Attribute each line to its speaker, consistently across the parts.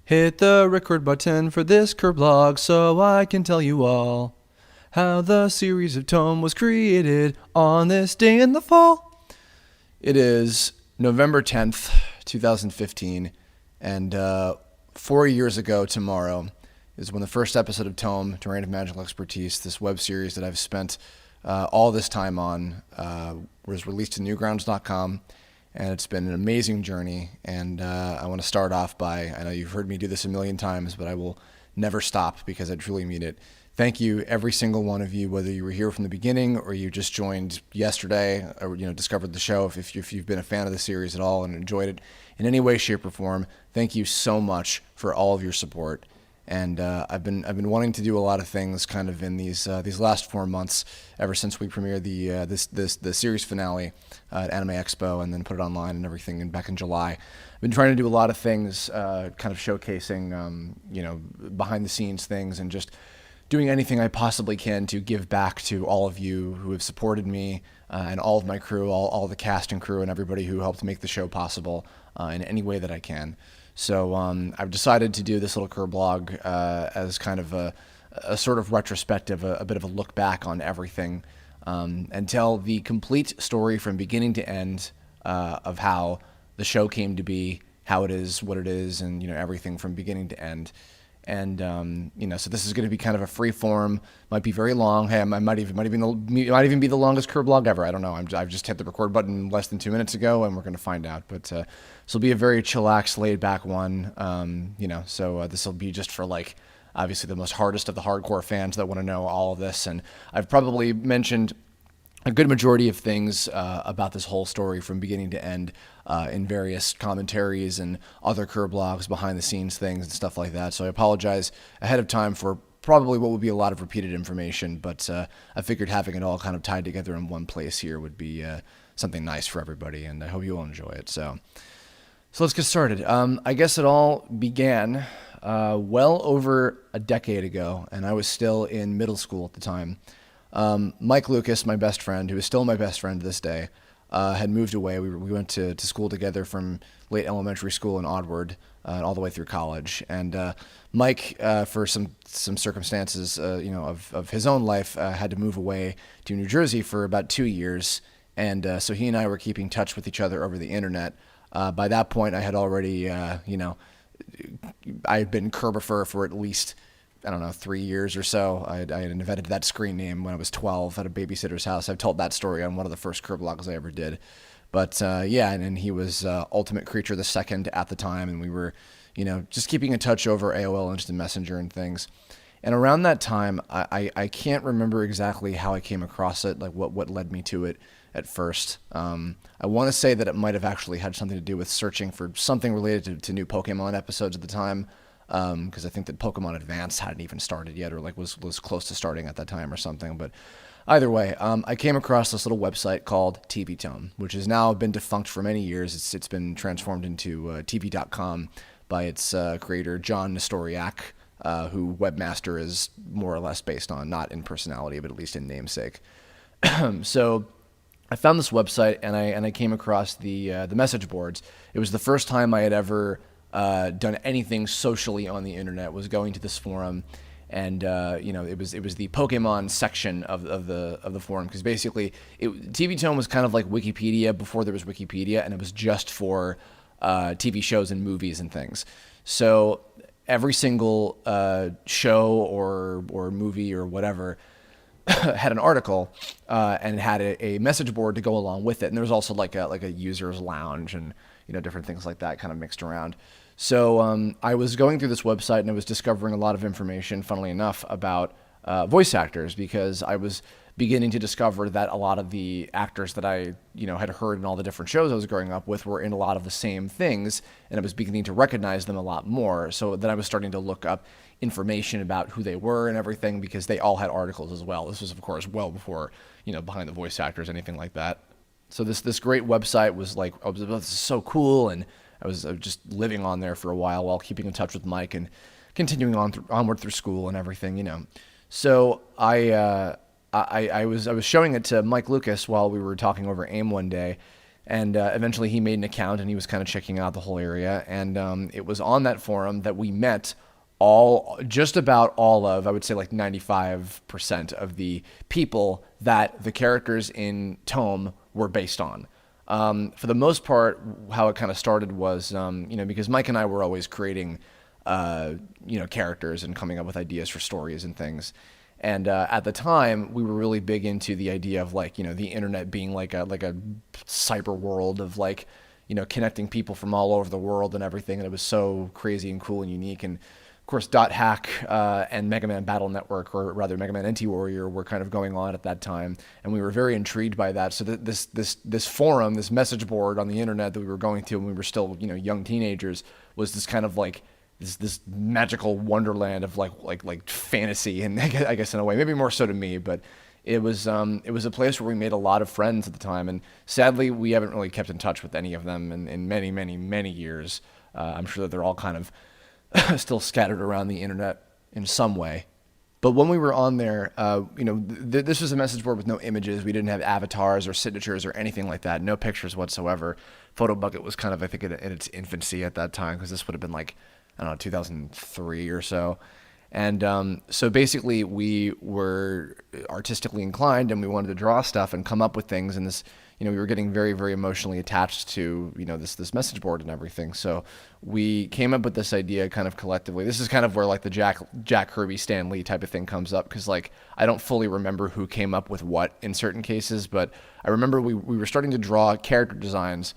Speaker 1: Hit the record button for this Kirblog so I can tell you all how the series of Tome was created on this day in the fall. It is November 10th, 2015, and 4 years ago tomorrow is when the first episode of Tome, Terrain of Magical Expertise, this web series that I've spent all this time on, was released to newgrounds.com. And it's been an amazing journey, and I want to start off by, I know you've heard me do this a million times, but I will never stop because I truly mean it. Thank you, every single one of you, whether you were here from the beginning or you just joined yesterday or discovered the show. If you've been a fan of the series at all and enjoyed it in any way, shape, or form, thank you so much for all of your support. And I've been wanting to do a lot of things kind of in these last 4 months ever since we premiered the series finale at Anime Expo and then put it online and everything and back in July. I've been trying to do a lot of things kind of showcasing behind the scenes things and just doing anything I possibly can to give back to all of you who have supported me and all of my crew, all the cast and crew and everybody who helped make the show possible in any way that I can. So I've decided to do this little Kirblog as kind of a sort of retrospective, a bit of a look back on everything, and tell the complete story from beginning to end of how the show came to be, how it is, what it is, and everything from beginning to end. And so this is going to be kind of a free form. Might be very long. Hey, it might even be the longest Kirblog ever. I don't know. I've just hit the record button less than 2 minutes ago, and we're going to find out. But this will be a very chillax, laid back one. So this will be just for obviously the most hardest of the hardcore fans that want to know all of this. And I've probably mentioned a good majority of things about this whole story from beginning to end in various commentaries and other Kirblogs, behind the scenes things and stuff like that. So I apologize ahead of time for probably what would be a lot of repeated information, but I figured having it all kind of tied together in one place here would be something nice for everybody, and I hope you all enjoy it. So let's get started. I guess it all began well over a decade ago, and I was still in middle school at the time. Mike Lucas, my best friend, who is still my best friend to this day, had moved away. We went to school together from late elementary school and onward, all the way through college. And Mike, for some circumstances, of his own life, had to move away to New Jersey for about 2 years. And so he and I were keeping touch with each other over the internet. By that point, I had already, I had been Kirbifer for at least 3 years or so. I had invented that screen name when I was 12 at a babysitter's house. I've told that story on one of the first Kirblogs I ever did. But and he was Ultimate Creature the Second at the time, and we were, just keeping in touch over AOL Instant Messenger and things. And around that time, I can't remember exactly how I came across it, like what led me to it at first. I want to say that it might have actually had something to do with searching for something related to new Pokemon episodes at the time. Because I think that Pokemon Advance hadn't even started yet, or was close to starting at that time or something. But either way, I came across this little website called TOME, which has now been defunct for many years. It's been transformed into TV.com by its creator, John Nestoriak, who Webmaster is more or less based on, not in personality, but at least in namesake. So I found this website, and I came across the message boards. It was the first time I had ever done anything socially on the internet, was going to this forum, and it was the Pokemon section of the forum, because basically TV Tome was kind of like Wikipedia before there was Wikipedia, and it was just for TV shows and movies and things. So every single show or movie or whatever had an article and had a message board to go along with it, and there was also like a users lounge and different things like that kind of mixed around. So I was going through this website and I was discovering a lot of information, funnily enough, about voice actors, because I was beginning to discover that a lot of the actors that I had heard in all the different shows I was growing up with were in a lot of the same things, and I was beginning to recognize them a lot more. So then I was starting to look up information about who they were and everything, because they all had articles as well. This was, of course, well before behind the voice actors, anything like that. So this great website was like, oh, this is so cool, and I was just living on there for a while keeping in touch with Mike and continuing onward through school and everything, So I was showing it to Mike Lucas while we were talking over AIM one day, And eventually he made an account and he was kind of checking out the whole area. And it was on that forum that we met just about all of, I would say like 95% of the people that the characters in Tome were based on. For the most part, how it kind of started was, because Mike and I were always creating, characters and coming up with ideas for stories and things. And at the time, we were really big into the idea of the internet being like a cyber world of connecting people from all over the world and everything. And it was so crazy and cool and unique. And of course, .hack and Mega Man Battle Network, or rather Mega Man NT Warrior, were kind of going on at that time, and we were very intrigued by that. So this forum, this message board on the internet that we were going to when we were still young teenagers, was this kind of this magical wonderland of like fantasy, and I guess in a way, maybe more so to me, but it was a place where we made a lot of friends at the time, and sadly we haven't really kept in touch with any of them in many, many, many years. I'm sure that they're all kind of still scattered around the internet in some way. But when we were on there, this was a message board with no images. We didn't have avatars or signatures or anything like that. No pictures whatsoever. Photobucket was kind of, I think, in its infancy at that time, because this would have been 2003 or so. And so basically we were artistically inclined and we wanted to draw stuff and come up with things. And this, we were getting very, very emotionally attached to, this message board and everything. So we came up with this idea kind of collectively. This is kind of where the Jack Kirby, Stan Lee type of thing comes up. Cause I don't fully remember who came up with what in certain cases, but I remember we were starting to draw character designs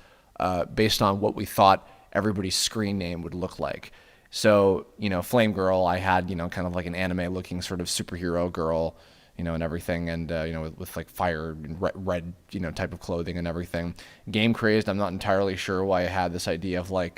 Speaker 1: based on what we thought everybody's screen name would look like. So, Flame Girl, I had, kind of like an anime looking sort of superhero girl, and everything, and, with fire and red, type of clothing and everything. Game Crazed, I'm not entirely sure why I had this idea of I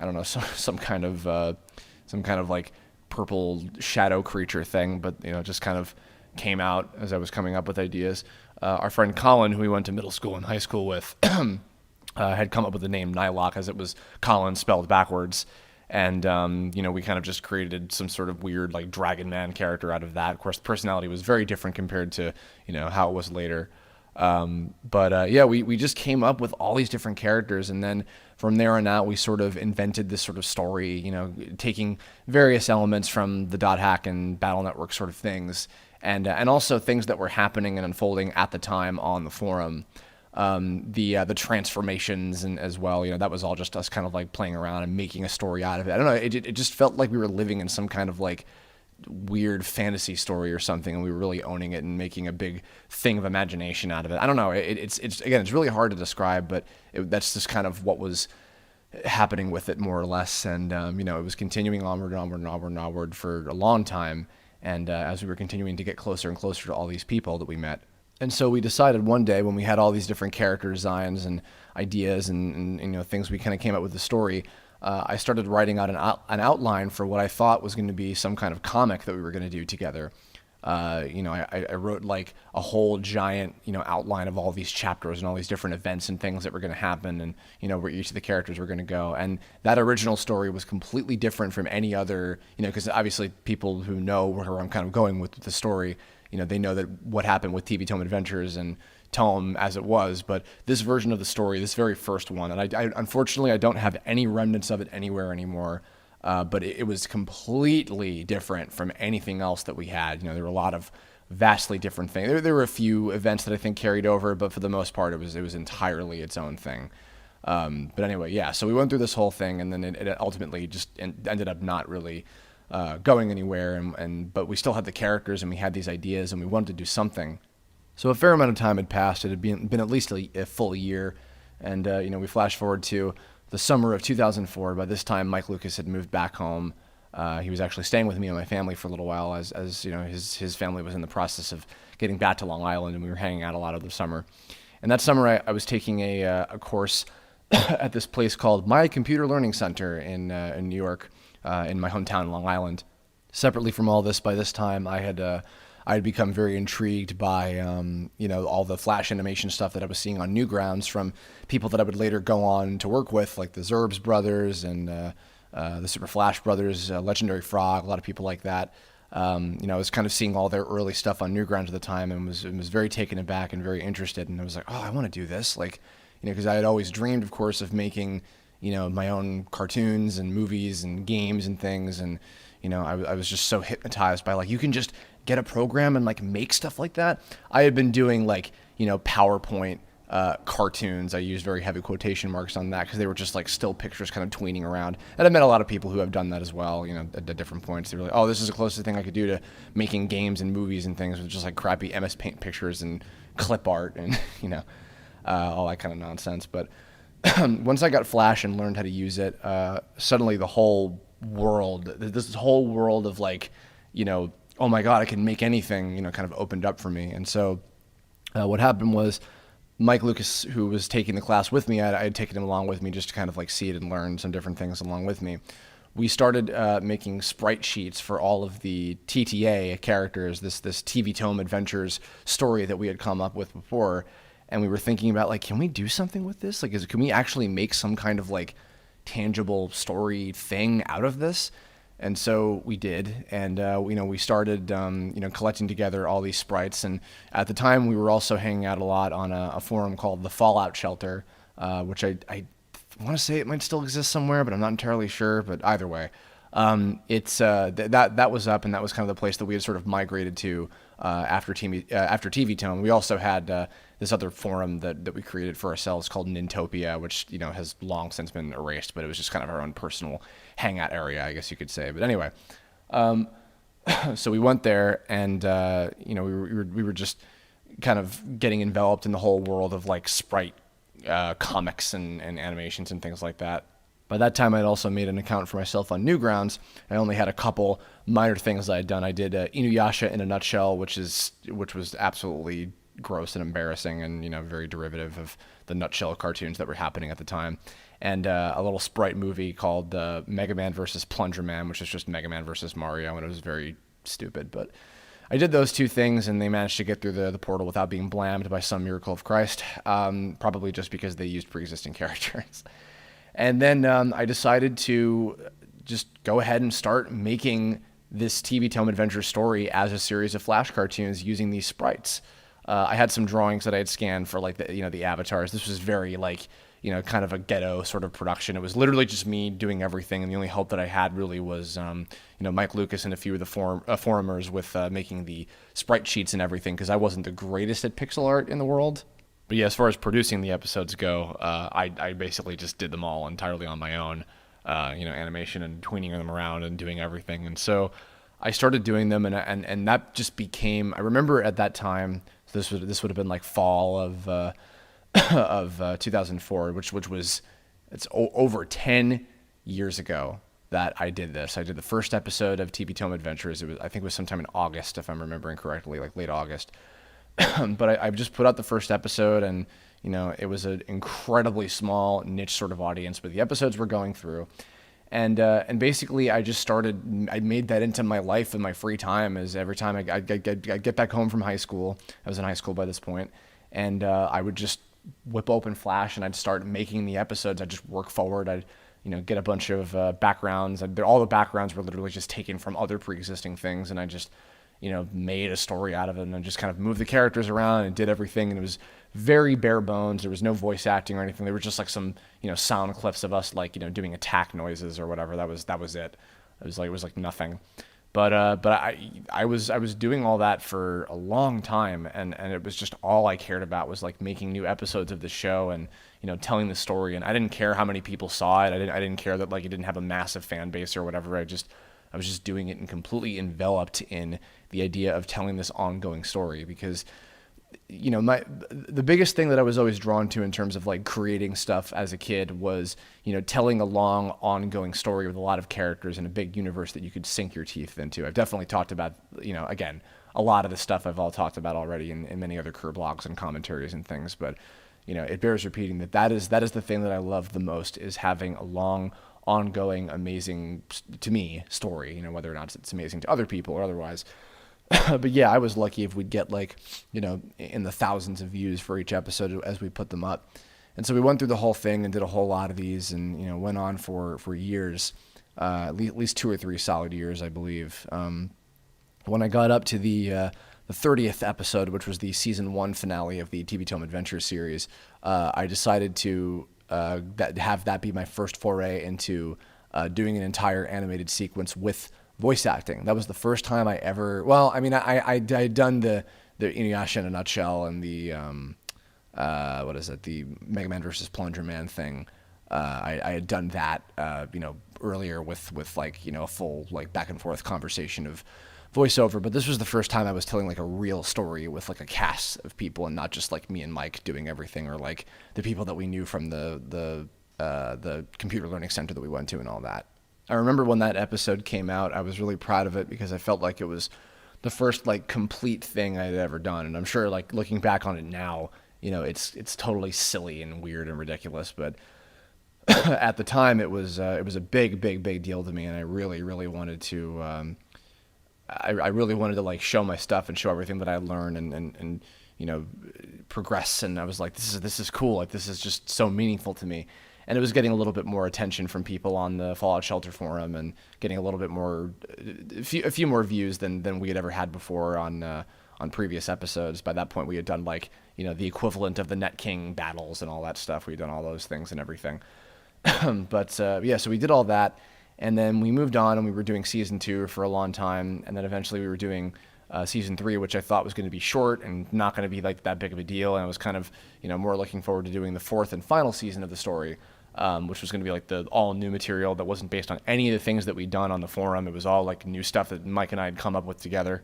Speaker 1: don't know, some kind of purple shadow creature thing, but, just kind of came out as I was coming up with ideas. Our friend Colin, who we went to middle school and high school with, had come up with the name Nylock, as it was Colin spelled backwards. And, we kind of just created some sort of weird, Dragon Man character out of that. Of course, the personality was very different compared to, how it was later. We just came up with all these different characters. And then from there on out, we sort of invented this sort of story, taking various elements from the .hack and Battle Network sort of things. And also things that were happening and unfolding at the time on the forum. The transformations and as well, that was all just us kind of playing around and making a story out of it. I don't know. It just felt like we were living in some kind of weird fantasy story or something, and we were really owning it and making a big thing of imagination out of it. I don't know. It's again, it's really hard to describe, but that's just kind of what was happening with it, more or less. And, it was continuing onward and onward and onward and onward for a long time. And as we were continuing to get closer and closer to all these people that we met. And so we decided one day, when we had all these different character designs and ideas and things, we kind of came up with the story. I started writing out an outline for what I thought was going to be some kind of comic that we were going to do together. I wrote a whole giant, outline of all these chapters and all these different events and things that were going to happen, and, where each of the characters were going to go. And that original story was completely different from any other, because obviously people who know where I'm kind of going with the story, they know that what happened with TV Tome Adventures and Tome as it was, but this version of the story, this very first one, and I unfortunately, I don't have any remnants of it anywhere anymore, but it was completely different from anything else that we had. There were a lot of vastly different things. There were a few events that I think carried over, but for the most part, it was entirely its own thing. But anyway, yeah, so we went through this whole thing, and then it ultimately just ended up not really going anywhere, but we still had the characters and we had these ideas and we wanted to do something. So a fair amount of time had passed. It had been at least a full year, and we flash forward to the summer of 2004. By this time, Mike Lucas had moved back home. He was actually staying with me and my family for a little while, as his family was in the process of getting back to Long Island, and we were hanging out a lot of the summer. And that summer, I was taking a course at this place called My Computer Learning Center in New York. In my hometown, Long Island. Separately from all this, by this time, I had become very intrigued by all the Flash animation stuff that I was seeing on Newgrounds from people that I would later go on to work with, like the Zerbs brothers and the Super Flash brothers, Legendary Frog, a lot of people like that. I was kind of seeing all their early stuff on Newgrounds at the time, and was very taken aback and very interested. And I was like, oh, I want to do this. because I had always dreamed, of course, of making, my own cartoons and movies and games and things. And, I was just so hypnotized by like, you can just get a program and like make stuff like that. I had been doing like, PowerPoint cartoons. I used very heavy quotation marks on that because they were just like still pictures kind of tweening around. And I've met a lot of people who have done that as well, at different points. They were like, oh, this is the closest thing I could do to making games and movies and things with just like crappy MS Paint pictures and clip art and, all that kind of nonsense. But once I got Flash and learned how to use it, suddenly this whole world of like, oh my God, I can make anything, kind of opened up for me. And so what happened was Mike Lucas, who was taking the class with me, I had taken him along with me just to kind of like see it and learn some different things along with me. We started making sprite sheets for all of the TTA characters, this TV Tome Adventures story that we had come up with before. And we were thinking about like, can we do something with this? Like, can we actually make some kind of like tangible story thing out of this? And so we did, and we started collecting together all these sprites. And at the time, we were also hanging out a lot on a forum called the Fallout Shelter, which I want to say it might still exist somewhere, but I'm not entirely sure. But either way, it's that was up, and that was kind of the place that we had sort of migrated to after TV Tome. We also had this other forum that we created for ourselves called Nintopia, which has long since been erased, but it was just kind of our own personal hangout area, I guess you could say. But anyway, so we went there, and we were just kind of getting enveloped in the whole world of like sprite comics and animations and things like that. By that time, I'd also made an account for myself on Newgrounds. I only had a couple minor things I had done. I did Inuyasha in a Nutshell, which was absolutely gross and embarrassing, and very derivative of the Nutshell cartoons that were happening at the time. And a little sprite movie called Mega Man vs. Plunger Man, which is just Mega Man versus Mario, and it was very stupid. But I did those two things, and they managed to get through the portal without being blammed by some miracle of Christ, probably just because they used pre-existing characters. And then I decided to just go ahead and start making this TV Tome Adventure story as a series of Flash cartoons using these sprites. I had some drawings that I had scanned for like the avatars. This was very like, kind of a ghetto sort of production. It was literally just me doing everything, and the only help that I had really was, Mike Lucas and a few of the forumers with making the sprite sheets and everything, because I wasn't the greatest at pixel art in the world. But yeah, as far as producing the episodes go, I basically just did them all entirely on my own, animation and tweening them around and doing everything. And so I started doing them, and that just became. I remember at that time, this would have been like fall of 2004, which was over 10 years ago that I did this. I did the first episode of TV Tome Adventures. I think it was sometime in August, if I'm remembering correctly, like late August. But I just put out the first episode, and it was an incredibly small niche sort of audience, but the episodes were going through, and basically I made that into my life and my free time. As every time I get back home from high school, I was in high school by this point, and I would just whip open Flash and I'd start making the episodes. I'd just work forward. I'd get a bunch of backgrounds. All the backgrounds were literally just taken from other pre-existing things, and I just made a story out of it, and just kind of moved the characters around and did everything. And it was very bare bones. There was no voice acting or anything. They were just like some, sound clips of us, like, doing attack noises or whatever. That was it. It was like nothing. But I was doing all that for a long time, and it was just all I cared about was like making new episodes of the show and, telling the story. And I didn't care how many people saw it. I didn't care that like it didn't have a massive fan base or whatever. I was just doing it and completely enveloped in the idea of telling this ongoing story, because the biggest thing that I was always drawn to in terms of like creating stuff as a kid was, telling a long ongoing story with a lot of characters in a big universe that you could sink your teeth into. I've definitely talked about, again, a lot of the stuff I've all talked about already in many other Kirblogs and commentaries and things, but it bears repeating that is the thing that I love the most, is having a long, ongoing, amazing, to me, story, whether or not it's amazing to other people or otherwise. But yeah, I was lucky if we'd get like, in the thousands of views for each episode as we put them up. And so we went through the whole thing and did a whole lot of these, and, went on for years, at least 2 or 3 solid years, I believe. When I got up to the 30th episode, which was the season 1 finale of the TV Tome Adventure series, I decided to have that be my first foray into doing an entire animated sequence with voice acting. That was the first time I ever. Well, I mean, I had done the Inuyasha in a nutshell and the what is it, the Mega Man versus Plunger Man thing. I had done that, earlier with like, a full like back and forth conversation of voiceover, but this was the first time I was telling like a real story with like a cast of people and not just like me and Mike doing everything, or like the people that we knew from the computer learning center that we went to and all that. I remember when that episode came out, I was really proud of it because I felt like it was the first like complete thing I had ever done, and I'm sure like looking back on it now, it's totally silly and weird and ridiculous, but at the time it was a big deal to me, and I really wanted to. I really wanted to like show my stuff and show everything that I learned and progress. And I was like, this is cool. Like, this is just so meaningful to me. And it was getting a little bit more attention from people on the Fallout Shelter forum and getting a little bit more, a few more views than we had ever had before on previous episodes. By that point, we had done like, the equivalent of the Net King battles and all that stuff. We had done all those things and everything. But so we did all that. And then we moved on and we were doing season 2 for a long time. And then eventually we were doing season 3, which I thought was going to be short and not going to be like that big of a deal. And I was kind of, more looking forward to doing the 4th and final season of the story, which was going to be like the all new material that wasn't based on any of the things that we'd done on the forum. It was all like new stuff that Mike and I had come up with together.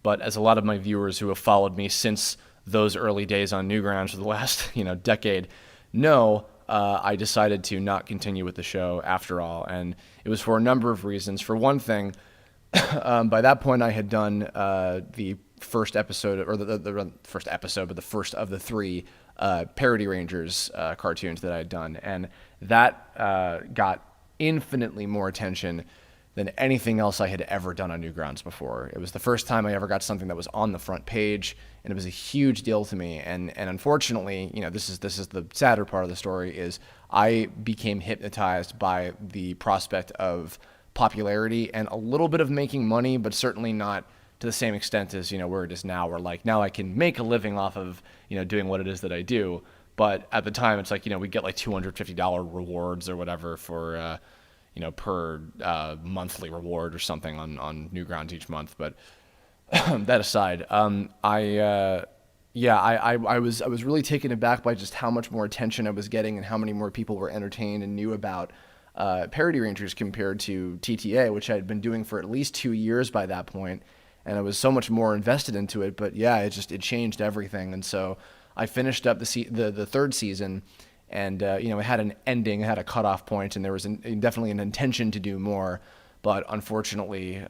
Speaker 1: But as a lot of my viewers who have followed me since those early days on Newgrounds for the last, decade know, I decided to not continue with the show after all, and it was for a number of reasons. For one thing, by that point I had done the first episode, or the first episode, but the first of the 3 Parody Rangers cartoons that I had done, and that got infinitely more attention than anything else I had ever done on Newgrounds before. It was the first time I ever got something that was on the front page, and it was a huge deal to me. And unfortunately, this is the sadder part of the story, is I became hypnotized by the prospect of popularity and a little bit of making money, but certainly not to the same extent as, where it is now, where like now I can make a living off of, doing what it is that I do. But at the time it's like, we get like $250 rewards or whatever for, per monthly reward or something on Newgrounds each month. But that aside, I was really taken aback by just how much more attention I was getting and how many more people were entertained and knew about Parody Rangers compared to TTA, which I had been doing for at least 2 years by that point, and I was so much more invested into it. But yeah, it changed everything, and so I finished up the 3rd season. And, it had an ending, it had a cutoff point, and there was definitely an intention to do more. But unfortunately,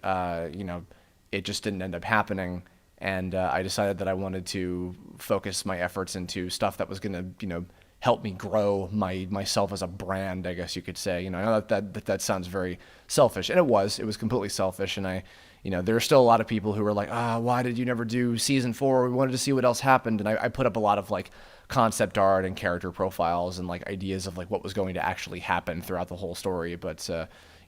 Speaker 1: it just didn't end up happening. And I decided that I wanted to focus my efforts into stuff that was going to, help me grow myself as a brand, I guess you could say. I know that sounds very selfish, and it was completely selfish. And there are still a lot of people who were like, why did you never do season 4? We wanted to see what else happened. And I put up a lot of like concept art and character profiles and like ideas of like what was going to actually happen throughout the whole story. But,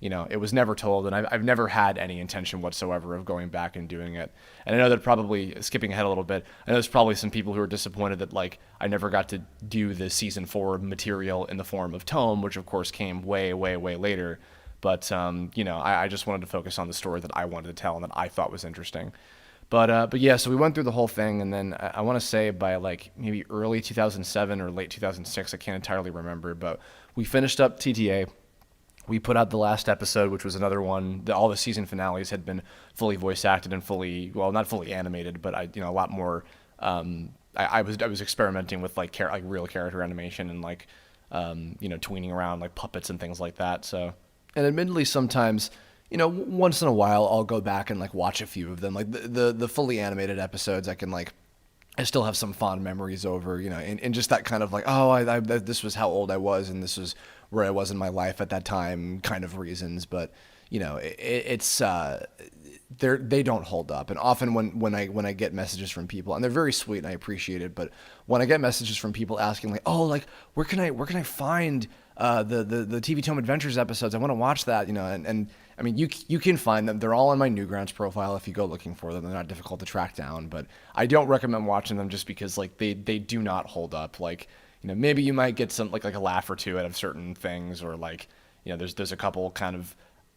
Speaker 1: it was never told, and I've never had any intention whatsoever of going back and doing it. And I know that, probably skipping ahead a little bit, I know there's probably some people who are disappointed that like I never got to do the season 4 material in the form of Tome, which of course came way later. But, I just wanted to focus on the story that I wanted to tell and that I thought was interesting. But yeah, so we went through the whole thing, and then I want to say by like maybe early 2007 or late 2006, I can't entirely remember, but we finished up TTA. We put out the last episode, which was another one. All the season finales had been fully voice acted and not fully animated, but a lot more. I was experimenting with like real character animation and like tweening around like puppets and things like that. So, and admittedly, sometimes once in a while I'll go back and like watch a few of them, like the fully animated episodes. I still have some fond memories over, and just that kind of like, this was how old I was, and this was where I was in my life at that time kind of reasons. But, they don't hold up. And often when I get messages from people, and they're very sweet and I appreciate it, but when I get messages from people asking like, where can I find the TV Tome Adventures episodes? I want to watch that, and I mean, you can find them. They're all on my Newgrounds profile if you go looking for them. They're not difficult to track down, but I don't recommend watching them just because like they do not hold up. Like, maybe you might get some like a laugh or two out of certain things, or like, there's a couple kind of,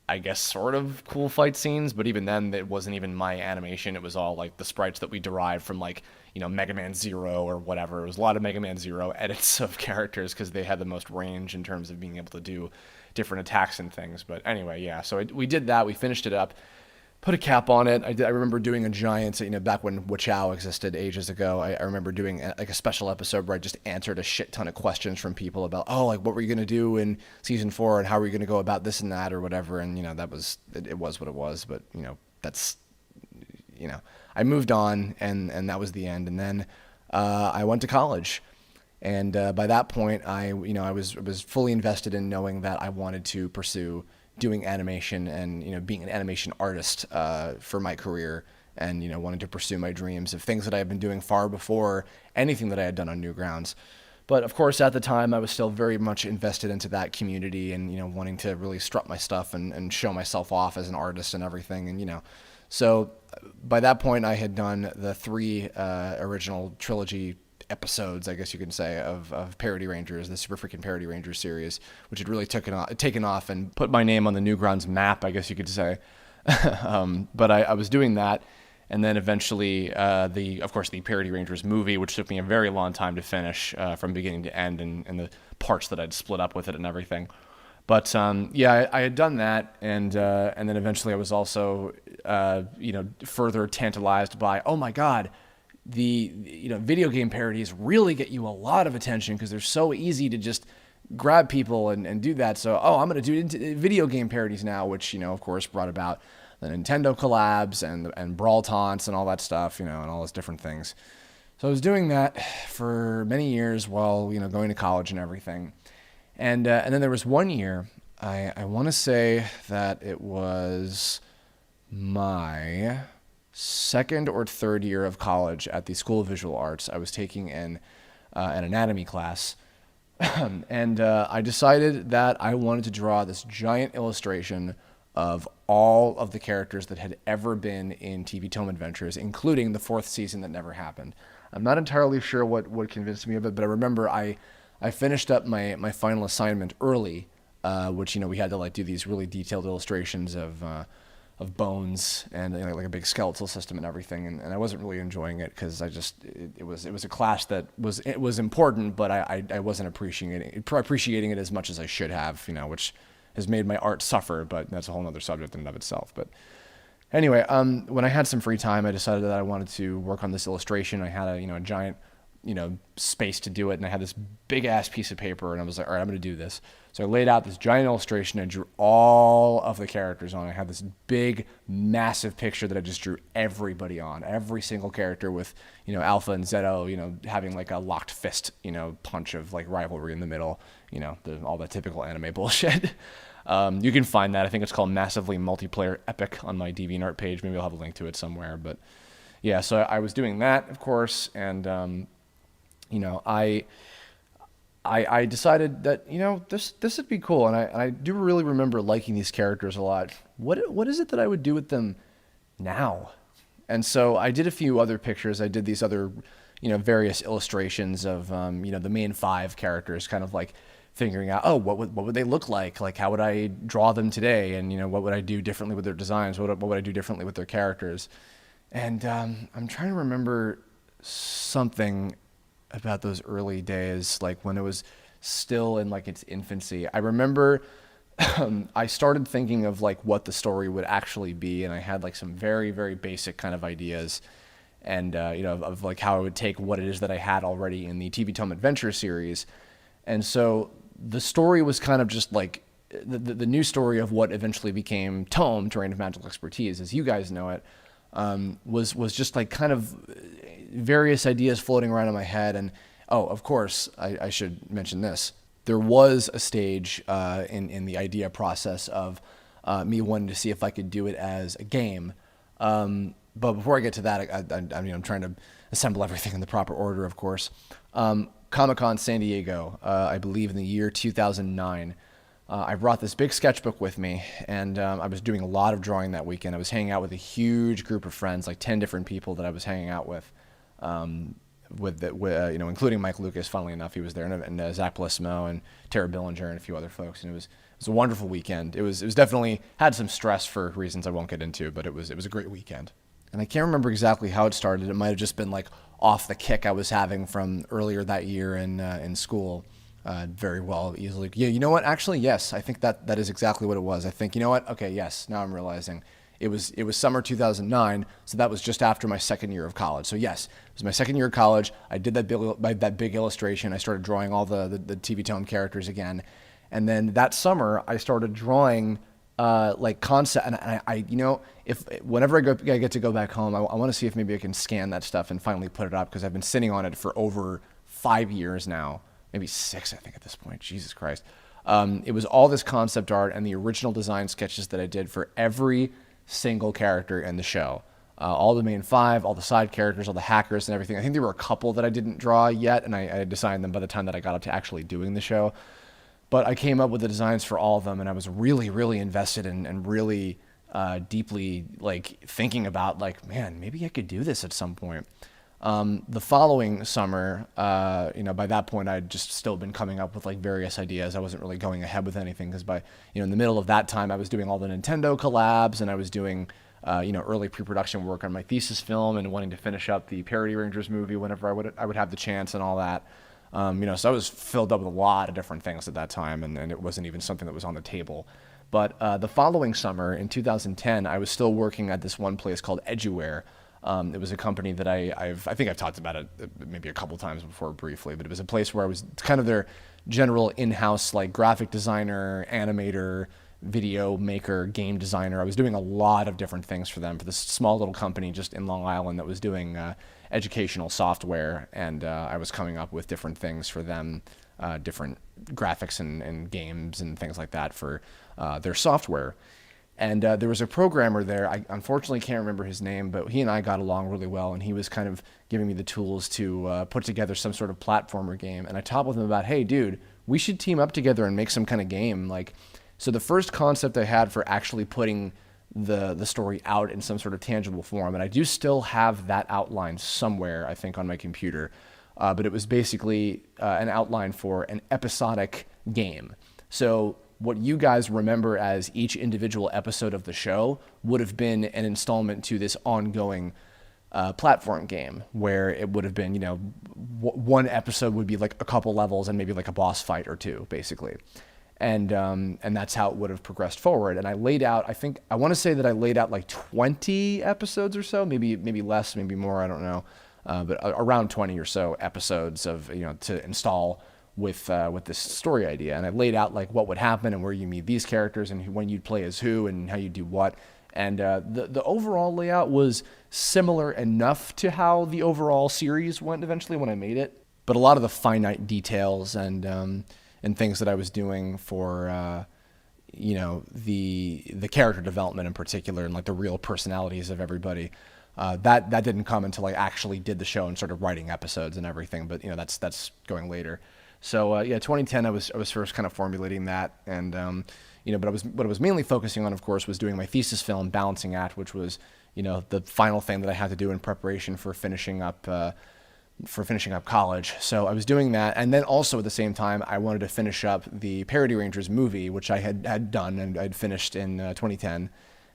Speaker 1: I guess, sort of cool fight scenes, but even then, it wasn't even my animation. It was all like the sprites that we derived from like, Mega Man Zero or whatever. It was a lot of Mega Man Zero edits of characters because they had the most range in terms of being able to do different attacks and things. But anyway, yeah, so we did that. We finished it up, put a cap on it. I remember doing a giant, back when Wachow existed ages ago, I remember doing like a special episode where I just answered a shit ton of questions from people about, oh, like what were you going to do in season 4 and how were you going to go about this and that or whatever. And, that was, it was what it was, but that's, I moved on and that was the end. And then, I went to college. And, by that point I was fully invested in knowing that I wanted to pursue doing animation and, being an animation artist, for my career and, wanted to pursue my dreams of things that I had been doing far before anything that I had done on Newgrounds. But of course, at the time, I was still very much invested into that community and, wanting to really strut my stuff and show myself off as an artist and everything. And, so by that point, I had done the 3 original trilogy episodes, I guess you can say, of Parody Rangers, the Super Freaking Parody Rangers series, which had really taken off and put my name on the Newgrounds map, I guess you could say. But I was doing that. And then eventually, of course, the Parody Rangers movie, which took me a very long time to finish from beginning to end, and the parts that I'd split up with it and everything. But yeah, I had done that, and then eventually I was also, further tantalized by, oh my God, the video game parodies really get you a lot of attention because they're so easy to just grab people and do that. So, I'm going to do video game parodies now, which, of course, brought about the Nintendo collabs and Brawl Taunts and all that stuff, and all those different things. So I was doing that for many years while, going to college and everything. And then there was one year, I want to say that it was my second or third year of college at the School of Visual Arts. I was taking an anatomy class, and I decided that I wanted to draw this giant illustration of all of the characters that had ever been in TV Tome Adventures, including the 4th season that never happened. I'm not entirely sure what convinced me of it, but I remember I finished up my final assignment early, which, we had to like do these really detailed illustrations of bones and like a big skeletal system and everything, and I wasn't really enjoying it because it was a class that was important, but I wasn't appreciating it as much as I should have, which has made my art suffer, but that's a whole other subject in and of itself. But anyway, when I had some free time, I decided that I wanted to work on this illustration. I had a giant space to do it, and I had this big ass piece of paper, and I was like, all right, I'm going to do this. So I laid out this giant illustration. I drew all of the characters on. I had this big, massive picture that I just drew everybody on, every single character with, Alpha and Zeto, having like a locked fist, punch of like rivalry in the middle, all that typical anime bullshit. You can find that. I think it's called Massively Multiplayer Epic on my DeviantArt page. Maybe I'll have a link to it somewhere. But yeah, so I was doing that, of course, and I decided that, this would be cool. And I do really remember liking these characters a lot. What is it that I would do with them now? And so I did a few other pictures. I did these other, various illustrations of, the main 5 characters, kind of like figuring out, what would they look like? Like, how would I draw them today? And, what would I do differently with their designs? What would I do differently with their characters? And I'm trying to remember something about those early days, like when it was still in like its infancy. I remember I started thinking of like what the story would actually be, and I had like some very, very basic kind of ideas, and of like how I would take what it is that I had already in the TV Tome Adventure series. And so the story was kind of just like the new story of what eventually became Tome, Terrain of Magical Expertise, as you guys know it, was just like kind of various ideas floating around in my head. And of course, I should mention this. There was a stage in the idea process of me wanting to see if I could do it as a game. But before I get to that, I'm trying to assemble everything in the proper order, of course. Comic-Con San Diego, I believe in the year 2009. I brought this big sketchbook with me, and I was doing a lot of drawing that weekend. I was hanging out with a huge group of friends, like 10 different people that I was hanging out with, including Mike Lucas. Funnily enough, he was there, and Zach Bellissimo and Tara Billinger and a few other folks. And it was a wonderful weekend. It was definitely had some stress for reasons I won't get into, but it was a great weekend. And I can't remember exactly how it started. It might have just been like off the kick I was having from earlier that year in school. Very well, easily. Yeah, you know what? Actually, yes. I think that is exactly what it was. I think, you know what? Okay, yes. Now I'm realizing it was summer 2009, so that was just after my second year of college. So yes, it was my second year of college. I did that big illustration. I started drawing all the TV Tome characters again, and then that summer I started drawing like concept. And I if whenever I get to go back home, I want to see if maybe I can scan that stuff and finally put it up, because I've been sitting on it for over 5 years now. Maybe 6, I think, at this point. Jesus Christ. It was all this concept art and the original design sketches that I did for every single character in the show. All the main 5, all the side characters, all the hackers and everything. I think there were a couple that I didn't draw yet, and I designed them by the time that I got up to actually doing the show. But I came up with the designs for all of them, and I was really, really invested in, and really deeply like thinking about, like, man, maybe I could do this at some point. The following summer, by that point I'd just still been coming up with like various ideas. I wasn't really going ahead with anything, because by, in the middle of that time I was doing all the Nintendo collabs, and I was doing, early pre-production work on my thesis film, and wanting to finish up the Parody Rangers movie whenever I would have the chance and all that. So I was filled up with a lot of different things at that time, and it wasn't even something that was on the table. But the following summer in 2010, I was still working at this one place called Eduware. It was a company that I think I've talked about it maybe a couple times before briefly, but it was a place where I was kind of their general in-house like graphic designer, animator, video maker, game designer. I was doing a lot of different things for them, for this small little company just in Long Island that was doing educational software, and I was coming up with different things for them, different graphics and games and things like that for their software. And there was a programmer there. I unfortunately can't remember his name, but he and I got along really well, and he was kind of giving me the tools to put together some sort of platformer game. And I talked with him about, hey, dude, we should team up together and make some kind of game. So the first concept I had for actually putting the story out in some sort of tangible form, and I do still have that outline somewhere, I think, on my computer, but it was basically an outline for an episodic game. So what you guys remember as each individual episode of the show would have been an installment to this ongoing platform game, where it would have been, one episode would be like a couple levels and maybe like a boss fight or two, basically. And that's how it would have progressed forward. And I laid out, I want to say that I laid out like 20 episodes or so, maybe less, maybe more, I don't know, but around 20 or so episodes of, to install with this story idea. And I laid out like what would happen and where you meet these characters and when you'd play as who and how you do what. And the overall layout was similar enough to how the overall series went eventually when I made it. But a lot of the finite details and things that I was doing for the character development in particular, and like the real personalities of everybody, that didn't come until I actually did the show and started writing episodes and everything. But that's going later. So 2010, I was first kind of formulating that, and but what I was mainly focusing on, of course, was doing my thesis film, Balancing Act, which was the final thing that I had to do in preparation for finishing up college. So I was doing that, and then also at the same time, I wanted to finish up the Parody Rangers movie, which I had done and I'd finished in 2010,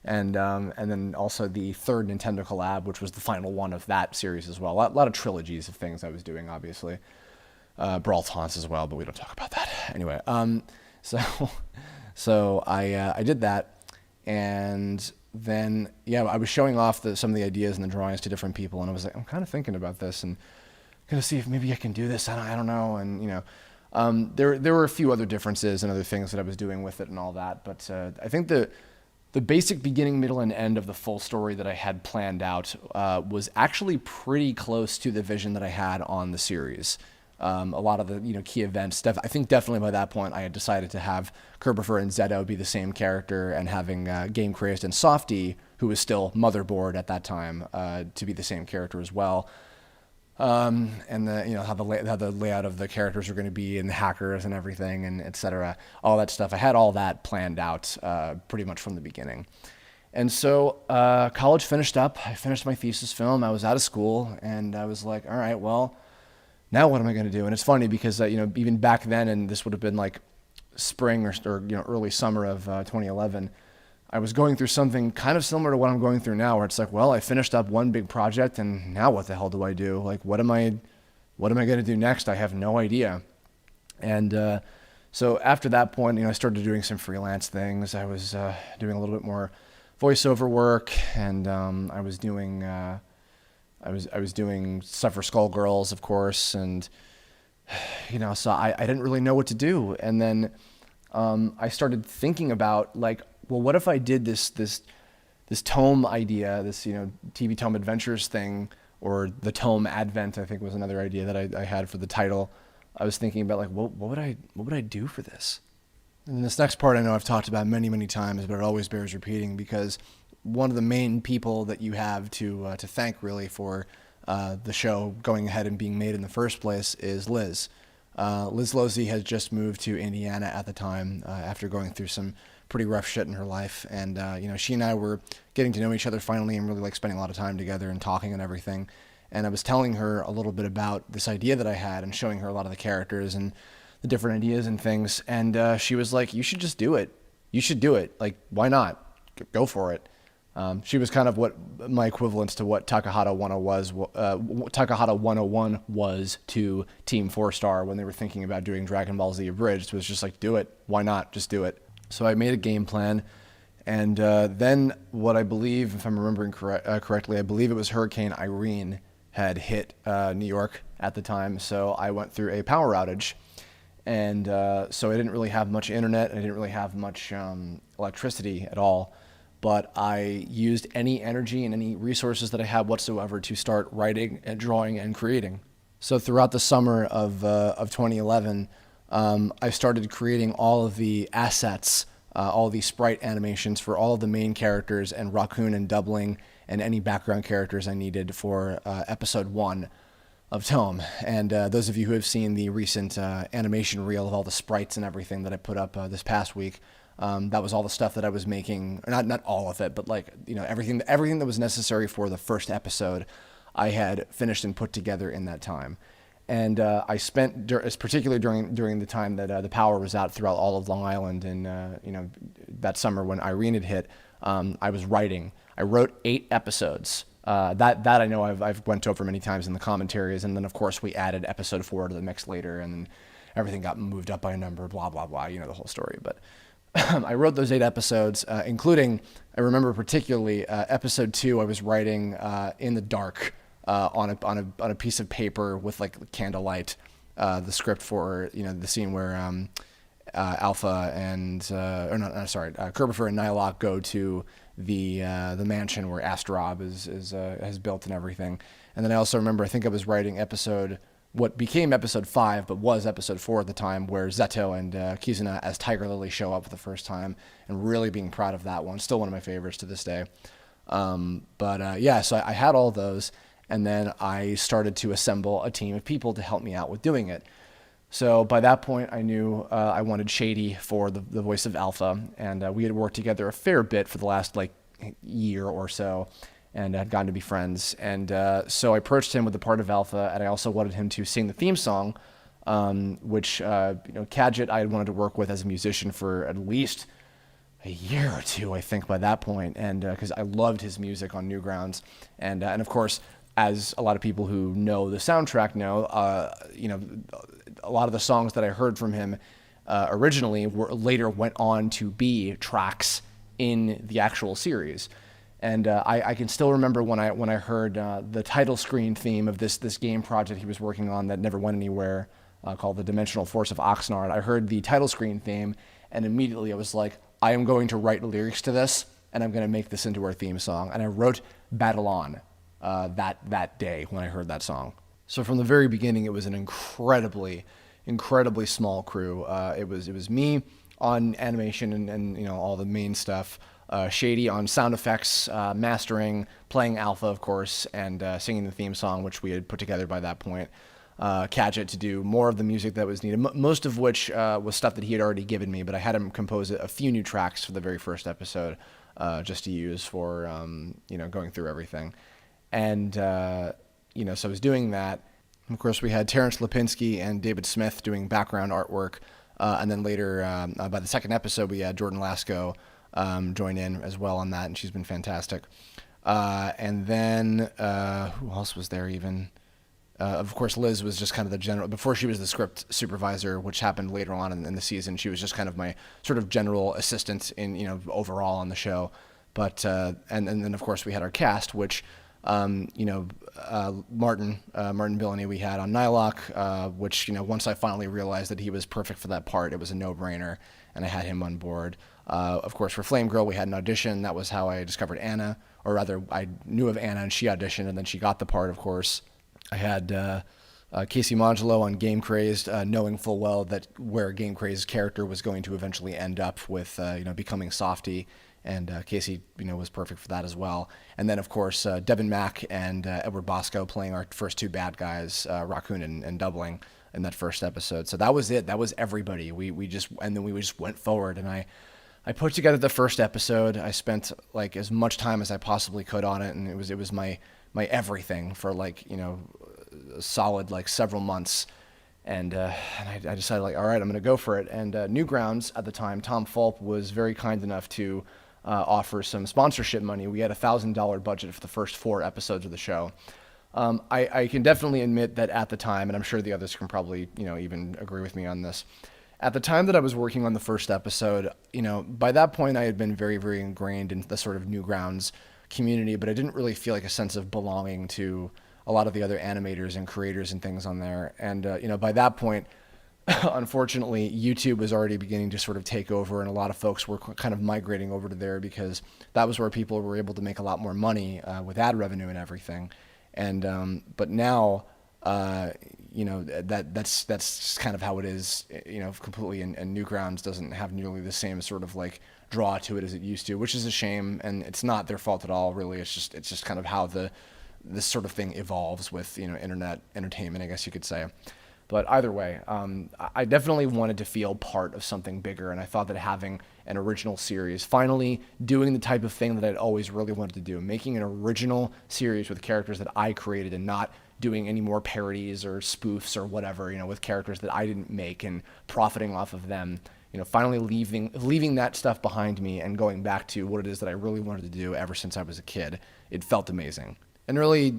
Speaker 1: and then also the third Nintendo collab, which was the final one of that series as well. A lot of trilogies of things I was doing, obviously. Brawl Taunts as well, but we don't talk about that. Anyway, so I did that, and then, I was showing off some of the ideas and the drawings to different people, and I was like, I'm kind of thinking about this, and gonna see if maybe I can do this. I don't know, and there were a few other differences and other things that I was doing with it and all that, but I think the basic beginning, middle, and end of the full story that I had planned out was actually pretty close to the vision that I had on the series. A lot of the key events. I think definitely by that point I had decided to have Kerbifer and Zeto be the same character, and having Game Crazed and Softy, who was still Motherboard at that time, to be the same character as well. and how the layout of the characters are going to be, and the hackers and everything, and etc. All that stuff. I had all that planned out pretty much from the beginning. And so college finished up. I finished my thesis film. I was out of school, and I was like, all right, well, now what am I going to do? And it's funny because even back then, and this would have been like spring or early summer of 2011. I was going through something kind of similar to what I'm going through now, where it's like, well, I finished up one big project, and now what the hell do I do? Like, what am I going to do next? I have no idea. And so after that point, I started doing some freelance things. I was doing a little bit more voiceover work, and I was doing stuff for Skullgirls, of course, and so I didn't really know what to do. And then I started thinking about, like, well, what if I did this tome idea, this TV Tome Adventures thing, or the Tome Advent, I think was another idea that I had for the title. I was thinking about, like, what would I do for this? And this next part I know I've talked about many, many times, but it always bears repeating, because one of the main people that you have to thank really for the show going ahead and being made in the first place is Liz. Liz Losey has just moved to Indiana at the time after going through some pretty rough shit in her life, and she and I were getting to know each other finally, and really like spending a lot of time together and talking and everything. And I was telling her a little bit about this idea that I had, and showing her a lot of the characters and the different ideas and things. And she was like, "You should just do it. You should do it. Like, why not? Go for it." She was kind of what my equivalent to what Takahata 101 was to Team 4-Star when they were thinking about doing Dragon Ball Z Abridged. It was just like, do it. Why not? Just do it. So I made a game plan, and then what I believe, if I'm remembering correctly, I believe it was Hurricane Irene had hit New York at the time, so I went through a power outage, and so I didn't really have much internet, I didn't really have much electricity at all, but I used any energy and any resources that I had whatsoever to start writing and drawing and creating. So throughout the summer of 2011, I started creating all of the assets, all the sprite animations for all of the main characters, and Raccoon and Doubling, and any background characters I needed for episode 1 of Tome. And those of you who have seen the recent animation reel of all the sprites and everything that I put up this past week, that was all the stuff that I was making, or not all of it, but like, everything that was necessary for the first episode, I had finished and put together in that time. And I spent, particularly during the time that the power was out throughout all of Long Island, and that summer when Irene had hit, I was writing. I wrote 8 episodes. That I know I've went over many times in the commentaries, and then of course we added episode 4 to the mix later, and everything got moved up by a number, blah blah blah. The whole story. But I wrote those 8 episodes, including, I remember particularly episode 2. I was writing in the dark. On a piece of paper with like candlelight, the script for the scene where Alpha and Kerbifer and Nylok go to the mansion where Astrab has built and everything. And then I also remember, I think I was writing what became episode 5 but was episode 4 at the time, where Zeto and Kizuna as Tiger Lily show up for the first time, and really being proud of that one. Still one of my favorites to this day. So I had all those. And then I started to assemble a team of people to help me out with doing it. So by that point, I knew I wanted Shady for the voice of Alpha, and we had worked together a fair bit for the last year or so, and had gotten to be friends. And so I approached him with the part of Alpha, and I also wanted him to sing the theme song, which Kadjit I had wanted to work with as a musician for at least a year or two, I think, by that point, and because I loved his music on Newgrounds, and of course, as a lot of people who know the soundtrack know, a lot of the songs that I heard from him originally later went on to be tracks in the actual series. And I can still remember when I heard the title screen theme of this game project he was working on that never went anywhere, called The Dimensional Force of Oxnard. I heard the title screen theme, and immediately I was like, I am going to write lyrics to this, and I'm going to make this into our theme song. And I wrote Battle On that day when I heard that song. So from the very beginning, it was an incredibly small crew. It was me on animation and all the main stuff. Shady on sound effects, mastering, playing alpha, of course, and singing the theme song, which we had put together by that point. Kadget to do more of the music that was needed, most of which was stuff that he had already given me, but I had him compose a few new tracks for the very first episode, just to use for, going through everything. And, so I was doing that. Of course, we had Terrence Lipinski and David Smith doing background artwork. And then later, by the second episode, we had Jordan Lasco join in as well on that, and she's been fantastic. And then, who else was there even? Of course, Liz was just kind of the general, before she was the script supervisor, which happened later on in the season. She was just kind of my sort of general assistant in, overall on the show. But, and then of course we had our cast, which, Martin Billany we had on Nylock, which, once I finally realized that he was perfect for that part, it was a no-brainer, and I had him on board. Of course, for Flame Girl, we had an audition. That was how I discovered Anna, or rather, I knew of Anna, and she auditioned, and then she got the part, of course. I had Casey Modulo on Game Crazed, knowing full well that where Game Crazed's character was going to eventually end up with, becoming Softy, and Casey, was perfect for that as well. And then, of course, Devin Mack and Edward Bosco playing our first two bad guys, Raccoon and Doubling, in that first episode. So that was it. That was everybody. We just went forward, and I put together the first episode. I spent like as much time as I possibly could on it, and it was my everything for a solid several months. And I decided all right, I'm going to go for it. And Newgrounds at the time, Tom Fulp was very kind enough to offer some sponsorship money. We had a $1,000 budget for the first 4 episodes of the show. I can definitely admit that at the time, and I'm sure the others can probably, even agree with me on this. At the time that I was working on the first episode, by that point I had been very, very ingrained in the sort of Newgrounds community, but I didn't really feel like a sense of belonging to a lot of the other animators and creators and things on there. And, by that point, unfortunately, YouTube was already beginning to sort of take over, and a lot of folks were kind of migrating over to there because that was where people were able to make a lot more money with ad revenue and everything. And but now, that's just kind of how it is, completely. And Newgrounds doesn't have nearly the same sort of draw to it as it used to, which is a shame. And it's not their fault at all, really. It's just kind of how this sort of thing evolves with internet entertainment, I guess you could say. But either way, I definitely wanted to feel part of something bigger, and I thought that having an original series, finally doing the type of thing that I'd always really wanted to do, making an original series with characters that I created and not doing any more parodies or spoofs or whatever, with characters that I didn't make and profiting off of them, finally leaving that stuff behind me and going back to what it is that I really wanted to do ever since I was a kid. It felt amazing. And really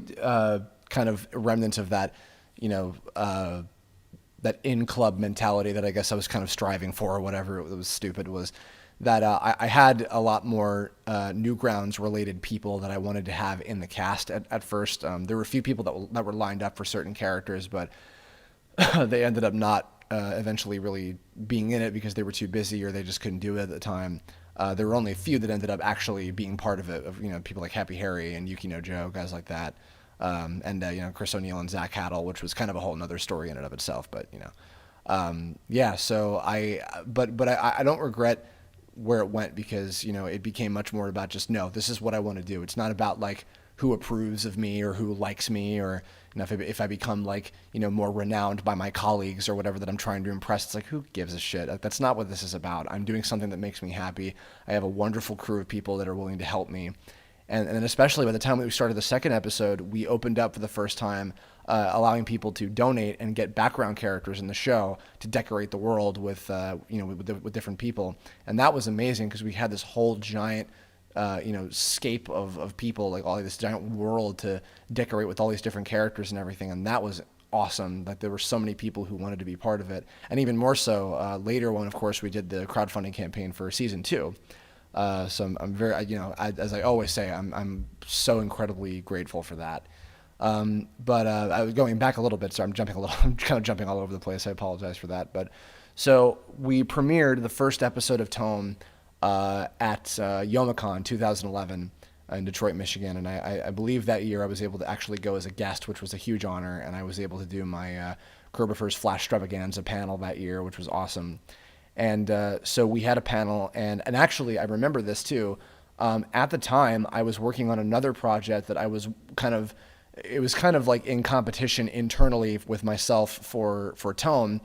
Speaker 1: kind of remnants of that, that in-club mentality that I guess I was kind of striving for, or whatever. It was stupid, was that I had a lot more Newgrounds-related people that I wanted to have in the cast at first. There were a few people that were lined up for certain characters, but they ended up not eventually really being in it because they were too busy or they just couldn't do it at the time. There were only a few that ended up actually being part of it, people like Happy Harry and Yuki no Joe, guys like that. And Chris O'Neill and Zach Hattel, which was kind of a whole nother story in and of itself. But, so I don't regret where it went because, it became much more about just, no, this is what I want to do. It's not about who approves of me or who likes me, or if I become more renowned by my colleagues or whatever that I'm trying to impress. It's who gives a shit? That's not what this is about. I'm doing something that makes me happy. I have a wonderful crew of people that are willing to help me. And then especially by the time we started the second episode, we opened up for the first time, allowing people to donate and get background characters in the show to decorate the world with different people. And that was amazing because we had this whole giant, scape of people, all this giant world to decorate with all these different characters and everything. And that was awesome. There were so many people who wanted to be part of it. And even more so later when, of course, we did the crowdfunding campaign for season 2. So I'm very, as I always say, I'm so incredibly grateful for that. But I was going back a little bit, so I'm kind of jumping all over the place. I apologize for that. But so we premiered the first episode of TOME at Youmacon 2011 in Detroit, Michigan, and I believe that year I was able to actually go as a guest, which was a huge honor, and I was able to do my Kerbifer's Flash Stravaganza panel that year, which was awesome. And so we had a panel, and actually I remember this too. At the time, I was working on another project that it was kind of like in competition internally with myself for Tome,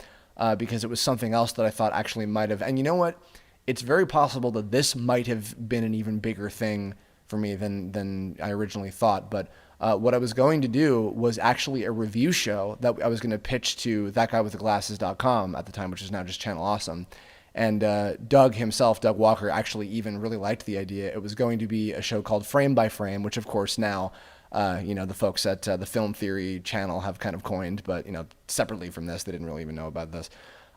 Speaker 1: because it was something else that I thought actually might have. And you know what? It's very possible that this might have been an even bigger thing for me than I originally thought. But what I was going to do was actually a review show that I was going to pitch to thatguywiththeglasses.com at the time, which is now just Channel Awesome. And Doug himself, Doug Walker, actually even really liked the idea. It was going to be a show called Frame by Frame, which of course now, the folks at the Film Theory channel have kind of coined, but, separately from this, they didn't really even know about this.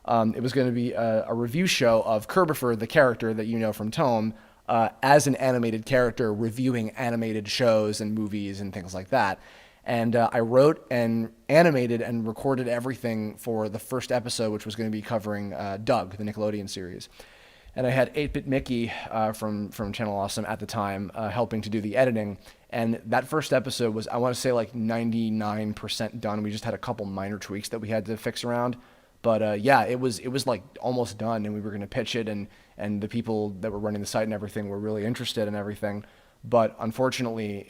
Speaker 1: It was going to be a review show of Kirblog, the character that you know from Tome, as an animated character reviewing animated shows and movies and things like that. And I wrote and animated and recorded everything for the first episode, which was going to be covering Doug, the Nickelodeon series. And I had 8-Bit Mickey from Channel Awesome at the time helping to do the editing. And that first episode was, I want to say, like 99% done. We just had a couple minor tweaks that we had to fix around. But yeah, it was like almost done, and we were going to pitch it, and the people that were running the site and everything were really interested in everything. But unfortunately,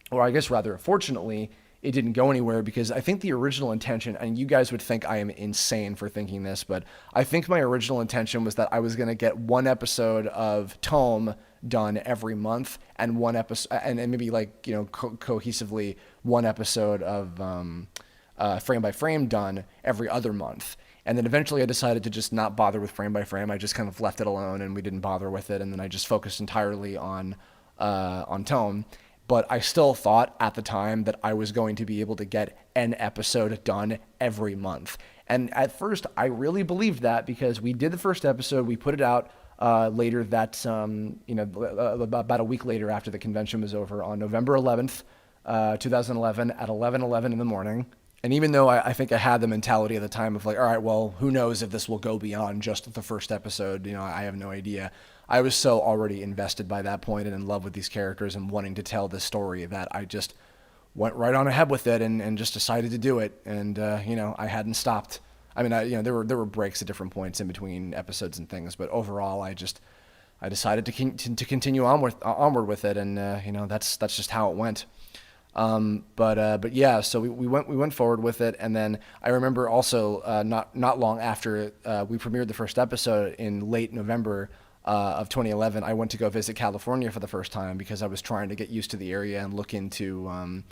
Speaker 1: or I guess rather fortunately, it didn't go anywhere, because I think the original intention, and you guys would think I am insane for thinking this, but I think my original intention was that I was going to get one episode of Tome done every month, and one episode, and maybe like, cohesively one episode of Frame by Frame done every other month. And then eventually I decided to just not bother with Frame by Frame. I just kind of left it alone, and we didn't bother with it. And then I just focused entirely on Tome. But I still thought at the time that I was going to be able to get an episode done every month. And at first I really believed that, because we did the first episode, we put it out later that, about a week later after the convention was over, on November 11th, 2011 at 11:11 in the morning. And even though I think I had the mentality at the time of like, all right, well, who knows if this will go beyond just the first episode, I have no idea. I was so already invested by that point and in love with these characters and wanting to tell this story that I just went right on ahead with it and just decided to do it. And, I hadn't stopped. I mean, there were breaks at different points in between episodes and things, but overall, I decided to continue onward with it. And, that's just how it went. But yeah, so we went forward with it. And then I remember also, not long after, we premiered the first episode in late November, of 2011, I went to go visit California for the first time, because I was trying to get used to the area and look into,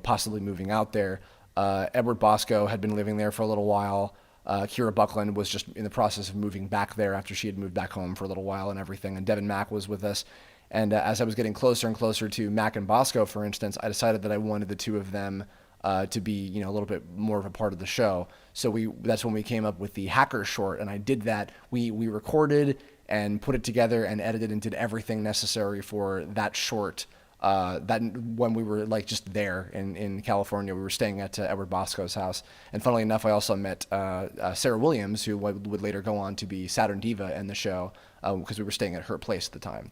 Speaker 1: possibly moving out there. Edward Bosco had been living there for a little while. Kira Buckland was just in the process of moving back there after she had moved back home for a little while and everything. And Devin Mack was with us. And as I was getting closer and closer to Mac and Bosco, for instance, I decided that I wanted the two of them to be, a little bit more of a part of the show. So that's when we came up with the Hacker short, and I did that. We recorded and put it together and edited and did everything necessary for that short. That when we were like just there in California, we were staying at Edward Bosco's house. And funnily enough, I also met Sarah Williams, who would later go on to be Saturn Diva in the show, because we were staying at her place at the time.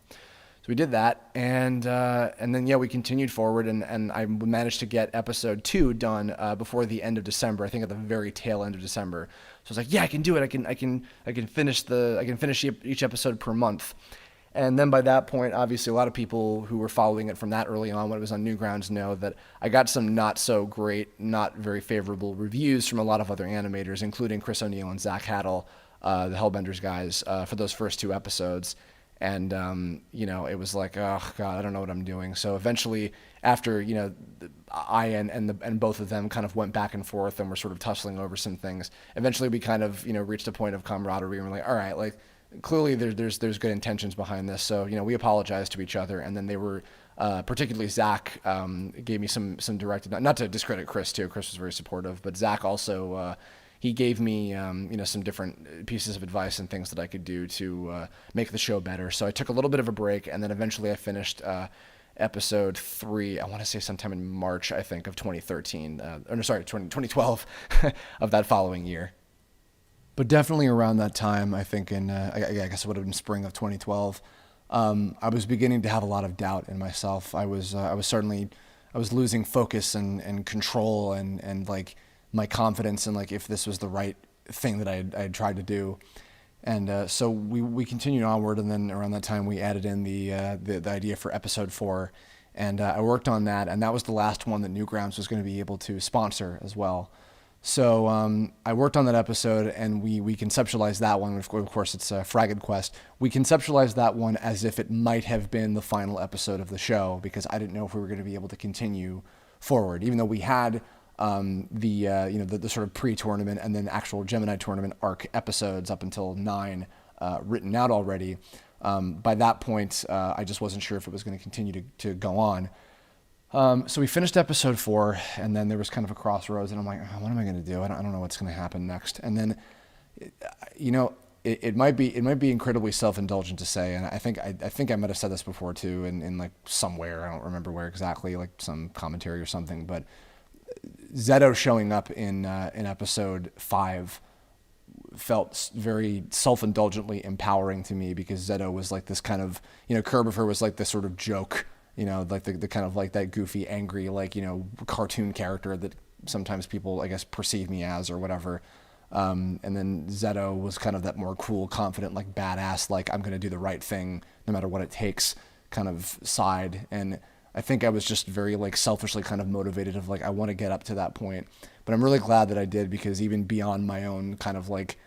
Speaker 1: So we did that, and then yeah, we continued forward, and I managed to get episode 2 done before the end of December. I think at the very tail end of December. So I was like, yeah, I can do it. I can finish each episode per month. And then by that point, obviously, a lot of people who were following it from that early on when it was on Newgrounds know that I got some not so great, not very favorable reviews from a lot of other animators, including Chris O'Neill and Zach Haddle, the Hellbenders guys, for those first 2 episodes. And, it was like, oh, God, I don't know what I'm doing. So eventually, after, I and both of them kind of went back and forth and were sort of tussling over some things, eventually we kind of, reached a point of camaraderie, and we're like, all right, like, clearly there's good intentions behind this. So, we apologized to each other, and then they were, particularly Zach, gave me some directed, not to discredit Chris too. Chris was very supportive, but Zach also, he gave me, some different pieces of advice and things that I could do to make the show better. So I took a little bit of a break, and then eventually I finished episode 3, I want to say sometime in March, I think, of 2013. 2012 of that following year. But definitely around that time, I think I guess it would have been spring of 2012, I was beginning to have a lot of doubt in myself. I was losing focus and control and like my confidence in like if this was the right thing that I had tried to do. And so we continued onward, and then around that time we added in the idea for episode 4, and I worked on that, and that was the last one that Newgrounds was going to be able to sponsor as well. So I worked on that episode, and we conceptualized that one. Of course, it's Fragged Quest. We conceptualized that one as if it might have been the final episode of the show, because I didn't know if we were going to be able to continue forward, even though we had the sort of pre-tournament and then actual Gemini tournament arc episodes up until 9 written out already. By that point, I just wasn't sure if it was going to continue to go on. So we finished episode 4, and then there was kind of a crossroads, and I'm like, oh, what am I going to do? I don't know what's going to happen next. And then, it might be incredibly self-indulgent to say, and I think I might have said this before too, in like somewhere, I don't remember where exactly, like some commentary or something, but Zeto showing up in episode 5 felt very self-indulgently empowering to me, because Zeto was like this kind of, Kirblog was like this sort of joke, like the kind of like that goofy, angry, like, cartoon character that sometimes people, I guess, perceive me as or whatever. And then Zeto was kind of that more cool, confident, like badass, like I'm going to do the right thing no matter what it takes kind of side. And I think I was just very like selfishly kind of motivated of like, I want to get up to that point, but I'm really glad that I did, because even beyond my own kind of like,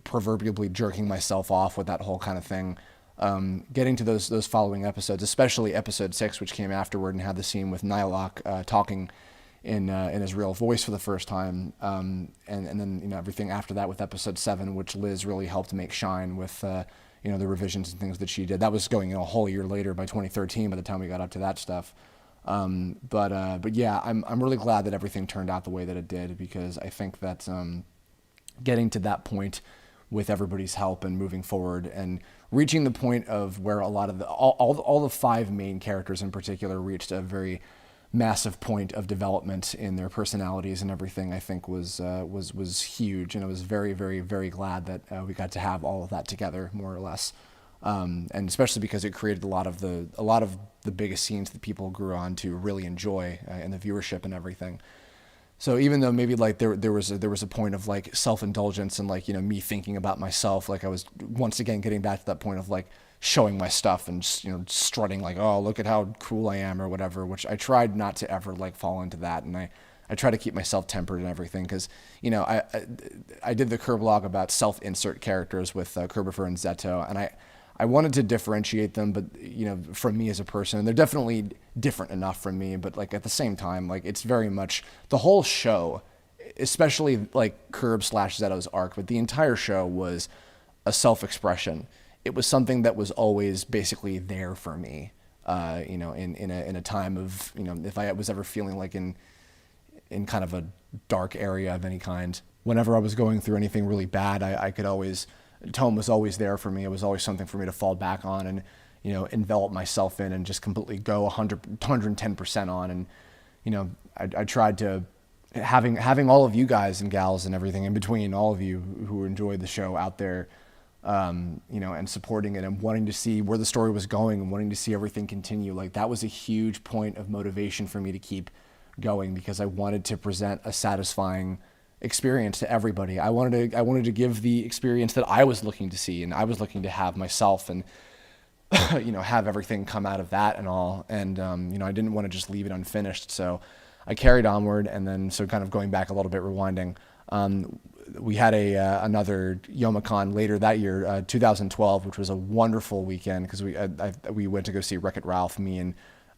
Speaker 1: proverbially jerking myself off with that whole kind of thing, getting to those following episodes, especially episode 6, which came afterward and had the scene with Nylok talking in his real voice for the first time, and then everything after that with episode 7, which Liz really helped make shine with the revisions and things that she did. That was going a whole year later, by 2013, by the time we got up to that stuff. But yeah, I'm really glad that everything turned out the way that it did, because I think that getting to that point with everybody's help and moving forward and reaching the point of where a lot of all the 5 main characters in particular reached a very massive point of development in their personalities and everything, I think was huge, and I was very, very, very glad that we got to have all of that together, more or less, and especially because it created a lot of the biggest scenes that people grew on to really enjoy in the viewership and everything. So even though maybe like there was a point of like self-indulgence and like me thinking about myself, like I was once again getting back to that point of like showing my stuff and just, strutting like, oh, look at how cool I am or whatever, which I tried not to ever like fall into that. And I try to keep myself tempered and everything, because, I did the Kirblog about self-insert characters with Kirblog and Zeto, and I wanted to differentiate them, but, from me as a person, they're definitely different enough from me, but like at the same time, like it's very much the whole show, especially like Kirb/Zeto's arc, but the entire show was a self-expression. It was something that was always basically there for me, in a time of, if I was ever feeling like in kind of a dark area of any kind, whenever I was going through anything really bad, I could always, TOME was always there for me. It was always something for me to fall back on and, envelop myself in and just completely go 110% on. And, I tried to, having all of you guys and gals and everything in between, all of you who enjoyed the show out there, and supporting it and wanting to see where the story was going and wanting to see everything continue. Like that was a huge point of motivation for me to keep going, because I wanted to present a satisfying experience to everybody. I wanted to give the experience that I was looking to see and I was looking to have myself, and have everything come out of that and all. And I didn't want to just leave it unfinished, so I carried onward. And then, so kind of going back a little bit, rewinding, we had another Youmacon later that year, 2012, which was a wonderful weekend, because we went to go see Wreck-It Ralph, me and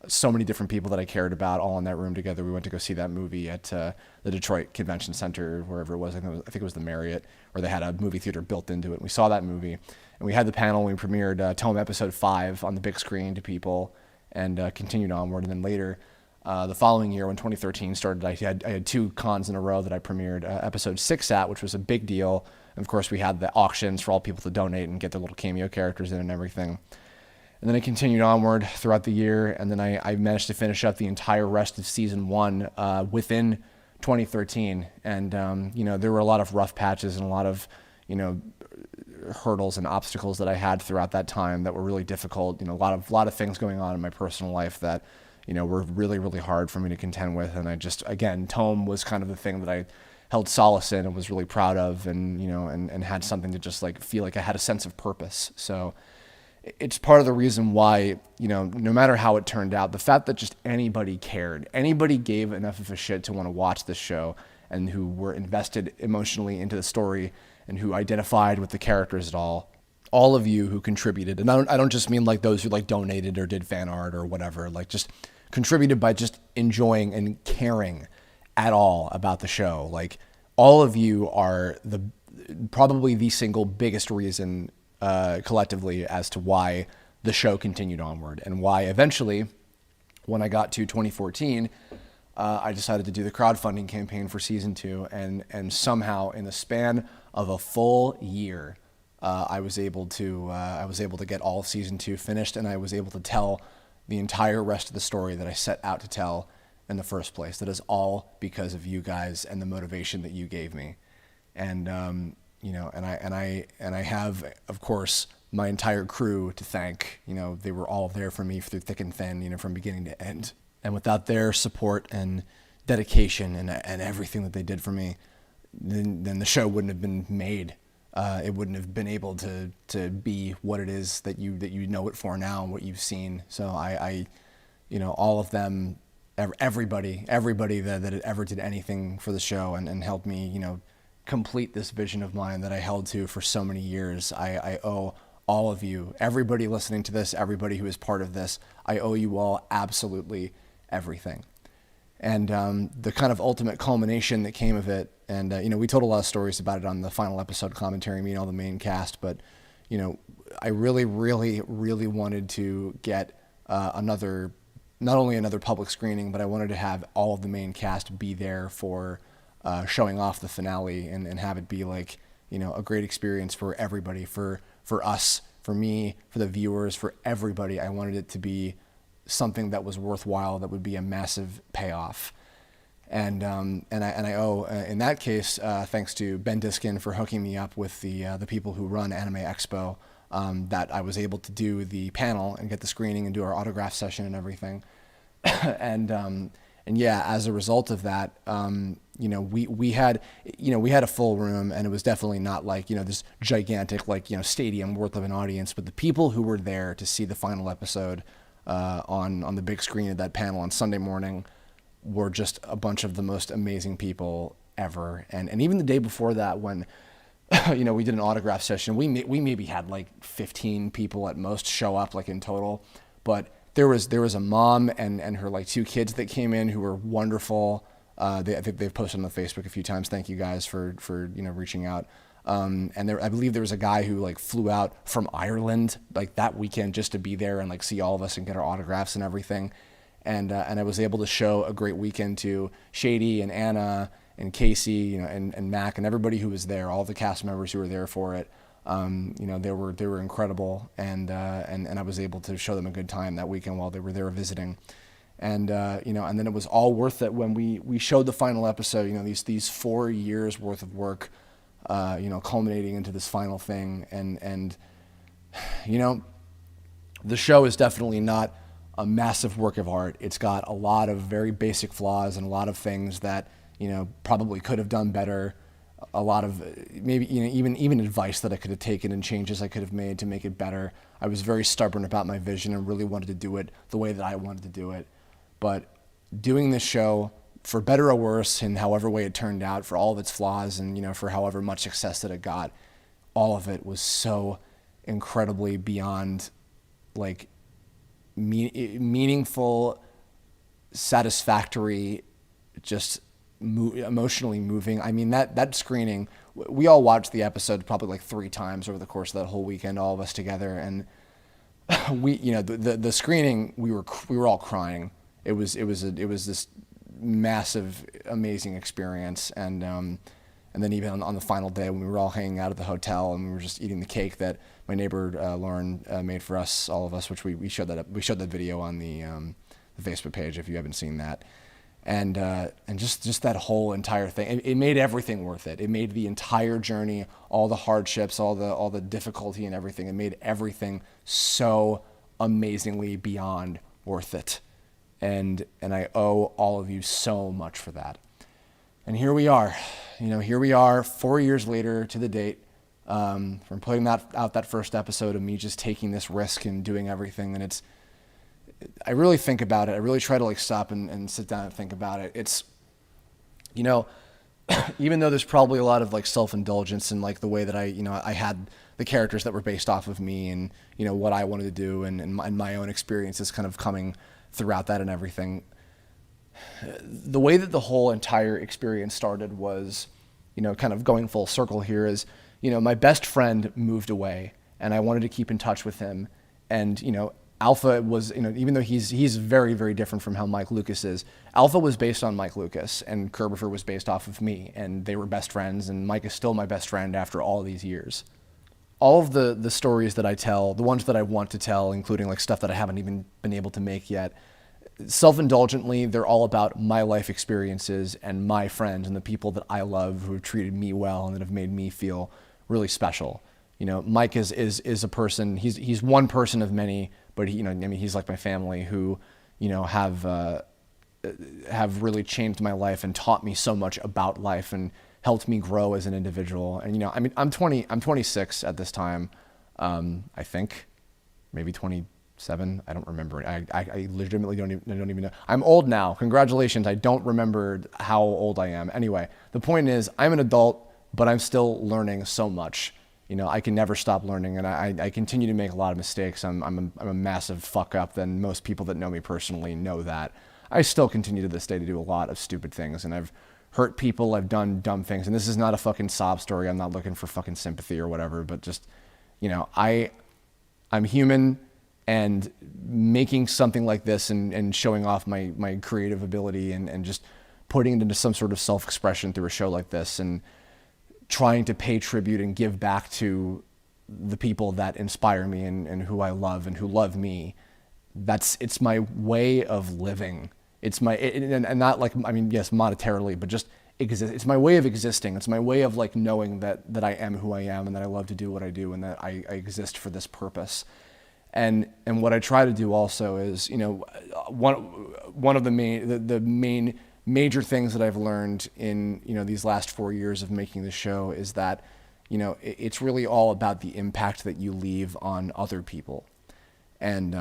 Speaker 1: so many different people that I cared about all in that room together. We went to go see that movie at the Detroit Convention Center, wherever it was. I think it was the Marriott, where they had a movie theater built into it. And we saw that movie, and we had the panel, and we premiered TOME episode 5 on the big screen to people, and continued onward. And then later, the following year, when 2013 started, I had 2 cons in a row that I premiered episode 6 at, which was a big deal. And of course, we had the auctions for all people to donate and get their little cameo characters in and everything. And then I continued onward throughout the year, and then I managed to finish up the entire rest of season 1 within 2013. And there were a lot of rough patches and a lot of hurdles and obstacles that I had throughout that time that were really difficult. A lot of things going on in my personal life that were really, really hard for me to contend with. And I just, again, TOME was kind of the thing that I held solace in and was really proud of, and and had something to just like feel like I had a sense of purpose. So it's part of the reason why, no matter how it turned out, the fact that just anybody cared, anybody gave enough of a shit to want to watch this show, and who were invested emotionally into the story, and who identified with the characters at all of you who contributed. And I don't just mean like those who like donated or did fan art or whatever, like just contributed by just enjoying and caring at all about the show. Like, all of you are probably the single biggest reason collectively as to why the show continued onward, and why eventually, when I got to 2014, I decided to do the crowdfunding campaign for season 2, and somehow in the span of a full year, I was able to get all of season 2 finished, and I was able to tell the entire rest of the story that I set out to tell in the first place. That is all because of you guys and the motivation that you gave me, and I have, of course, my entire crew to thank. They were all there for me through thick and thin, from beginning to end. And without their support and dedication and everything that they did for me, then the show wouldn't have been made. It wouldn't have been able to be what it is that you know it for now, and what you've seen. So I all of them, everybody that ever did anything for the show and helped me, complete this vision of mine that I held to for so many years. I owe all of you, everybody listening to this, everybody who is part of this, I owe you all absolutely everything. And the kind of ultimate culmination that came of it, and we told a lot of stories about it on the final episode commentary, me and all the main cast, but I really, really, really wanted to get not only another public screening, but I wanted to have all of the main cast be there for showing off the finale, and have it be like, a great experience for everybody, for us, for me, for the viewers, for everybody. I wanted it to be something that was worthwhile, that would be a massive payoff. And I owe, in that case, thanks to Ben Diskin for hooking me up with the people who run Anime Expo, that I was able to do the panel and get the screening and do our autograph session and everything. and yeah, as a result of that, we had a full room, and it was definitely not like, this gigantic, stadium worth of an audience, but the people who were there to see the final episode on the big screen of that panel on Sunday morning were just a bunch of the most amazing people ever. And even the day before that, when we did an autograph session, we maybe had like 15 people at most show up, like in total, but there was a mom and her like 2 kids that came in who were wonderful. I think they've posted on the Facebook a few times. Thank you guys for reaching out. And I believe there was a guy who like flew out from Ireland like that weekend just to be there and like see all of us and get our autographs and everything. And I was able to show a great weekend to Shady and Anna and Casey, and Mac and everybody who was there, all the cast members who were there for it. They were incredible, and I was able to show them a good time that weekend while they were there visiting. And and then it was all worth it when we showed the final episode. These 4 years worth of work, culminating into this final thing. And the show is definitely not a massive work of art. It's got a lot of very basic flaws and a lot of things that probably could have done better. A lot of maybe even advice that I could have taken and changes I could have made to make it better. I was very stubborn about my vision and really wanted to do it the way that I wanted to do it. But doing this show, for better or worse, in however way it turned out, for all of its flaws and for however much success that it got, all of it was so incredibly beyond like meaningful, satisfactory, just emotionally moving. I mean, that screening, we all watched the episode probably like 3 times over the course of that whole weekend, all of us together, and we, the screening, we were all crying. It was this massive, amazing experience, and then even on the final day when we were all hanging out at the hotel and we were just eating the cake that my neighbor Lauren made for us, all of us, which we showed that video on the Facebook page if you haven't seen that. And just that whole entire thing, it made everything worth it. It made the entire journey, all the hardships, all the difficulty and everything. It made everything so amazingly beyond worth it. And I owe all of you so much for that. And here we are, here we are 4 years later to the date, from putting that first episode of me just taking this risk and doing everything. And I really think about it. I really try to like stop and sit down and think about it. It's, even though there's probably a lot of like self-indulgence in like the way that I had the characters that were based off of me and, what I wanted to do and my own experiences kind of coming throughout that and everything. The way that the whole entire experience started was, kind of going full circle here is, my best friend moved away and I wanted to keep in touch with him. And, Alpha was, even though he's very, very different from how Mike Lucas is, Alpha was based on Mike Lucas and Kirblog was based off of me, and they were best friends, and Mike is still my best friend after all these years. All of the stories that I tell, the ones that I want to tell, including like stuff that I haven't even been able to make yet, self-indulgently, they're all about my life experiences and my friends and the people that I love who have treated me well and that have made me feel really special. Mike is a person, he's one person of many, but he's like my family who, have really changed my life and taught me so much about life and helped me grow as an individual. And, I'm 26 at this time. I think maybe 27. I don't remember. I legitimately don't even know. I'm old now. Congratulations. I don't remember how old I am. Anyway, the point is I'm an adult, but I'm still learning so much. I can never stop learning, and I continue to make a lot of mistakes. I'm a massive fuck up, and most people that know me personally know that. I still continue to this day to do a lot of stupid things, and I've hurt people, I've done dumb things, and this is not a fucking sob story. I'm not looking for fucking sympathy or whatever, but just, I'm human, and making something like this and showing off my creative ability and just putting it into some sort of self-expression through a show like this and trying to pay tribute and give back to the people that inspire me and who I love and who love me. It's my way of living. It's and not like, yes, monetarily, but just exist. It's my way of existing. It's my way of like knowing that I am who I am and that I love to do what I do and that I exist for this purpose. And what I try to do also is, one of the main major things that I've learned in, these last 4 years of making the show is that, it's really all about the impact that you leave on other people. And,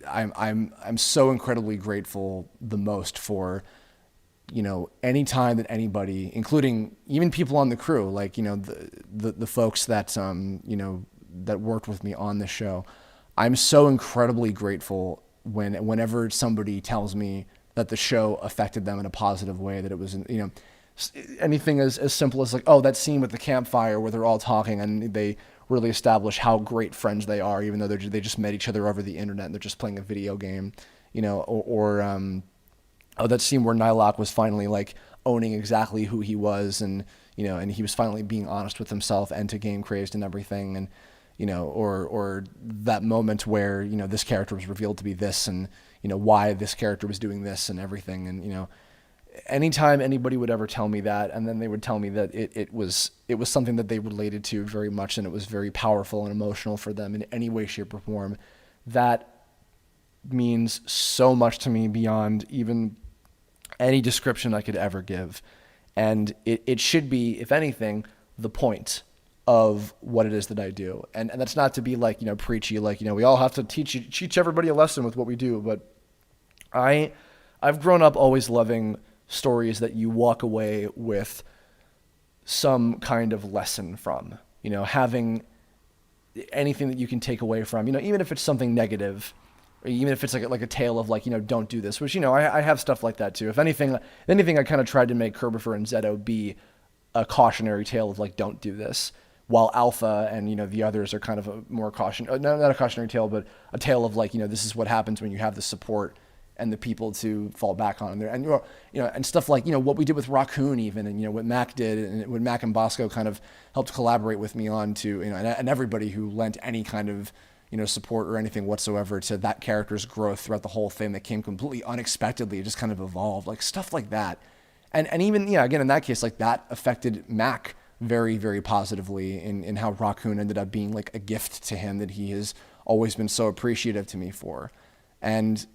Speaker 1: I'm so incredibly grateful the most for, any time that anybody, including even people on the crew, like, the folks that, that worked with me on the show. I'm so incredibly grateful whenever somebody tells me that the show affected them in a positive way, that it was, anything as simple as like, oh, that scene with the campfire where they're all talking and they really establish how great friends they are, even though they just met each other over the internet and they're just playing a video game, or that scene where Nylock was finally like owning exactly who he was and, and he was finally being honest with himself and to Game Crazed and everything. And, or that moment where, this character was revealed to be this and, why this character was doing this and everything. And, anytime anybody would ever tell me that, and then they would tell me that it was something that they related to very much and it was very powerful and emotional for them in any way, shape, or form, that means so much to me beyond even any description I could ever give. And it should be, if anything, the point of what it is that I do. And that's not to be like, preachy, like, we all have to teach everybody a lesson with what we do. But I've grown up always loving stories that you walk away with some kind of lesson from, having anything that you can take away from, even if it's something negative, or even if it's like a tale of like, don't do this, which, I have stuff like that too. If anything, I kind of tried to make Kirblog and Zeto be a cautionary tale of like, don't do this, while Alpha and, the others are kind of a more not a cautionary tale, but a tale of like, this is what happens when you have the support and the people to fall back on there. And, and stuff like, what we did with Raccoon even, and, what Mac did, and what Mac and Bosco kind of helped collaborate with me on to, and everybody who lent any kind of, support or anything whatsoever to that character's growth throughout the whole thing that came completely unexpectedly. It just kind of evolved, like stuff like that. And even, again, in that case, like that affected Mac very, very positively in how Raccoon ended up being like a gift to him that he has always been so appreciative to me for. And,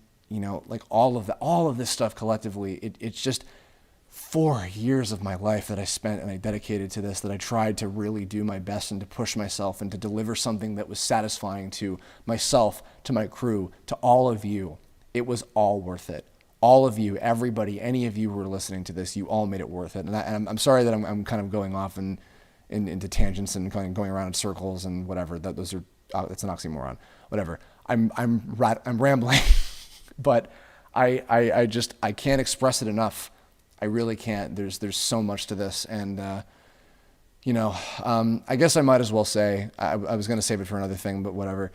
Speaker 1: like all of this stuff collectively, it's just 4 years of my life that I spent and I dedicated to this, that I tried to really do my best and to push myself and to deliver something that was satisfying to myself, to my crew, to all of you. It was all worth it. All of you, everybody, any of you who are listening to this, you all made it worth it. And I'm sorry that I'm kind of going off into tangents and going around in circles and whatever. That's an oxymoron. Whatever. I'm rambling, but I can't express it enough. I really can't. There's so much to this, and I guess I might as well say I was going to save it for another thing, but whatever.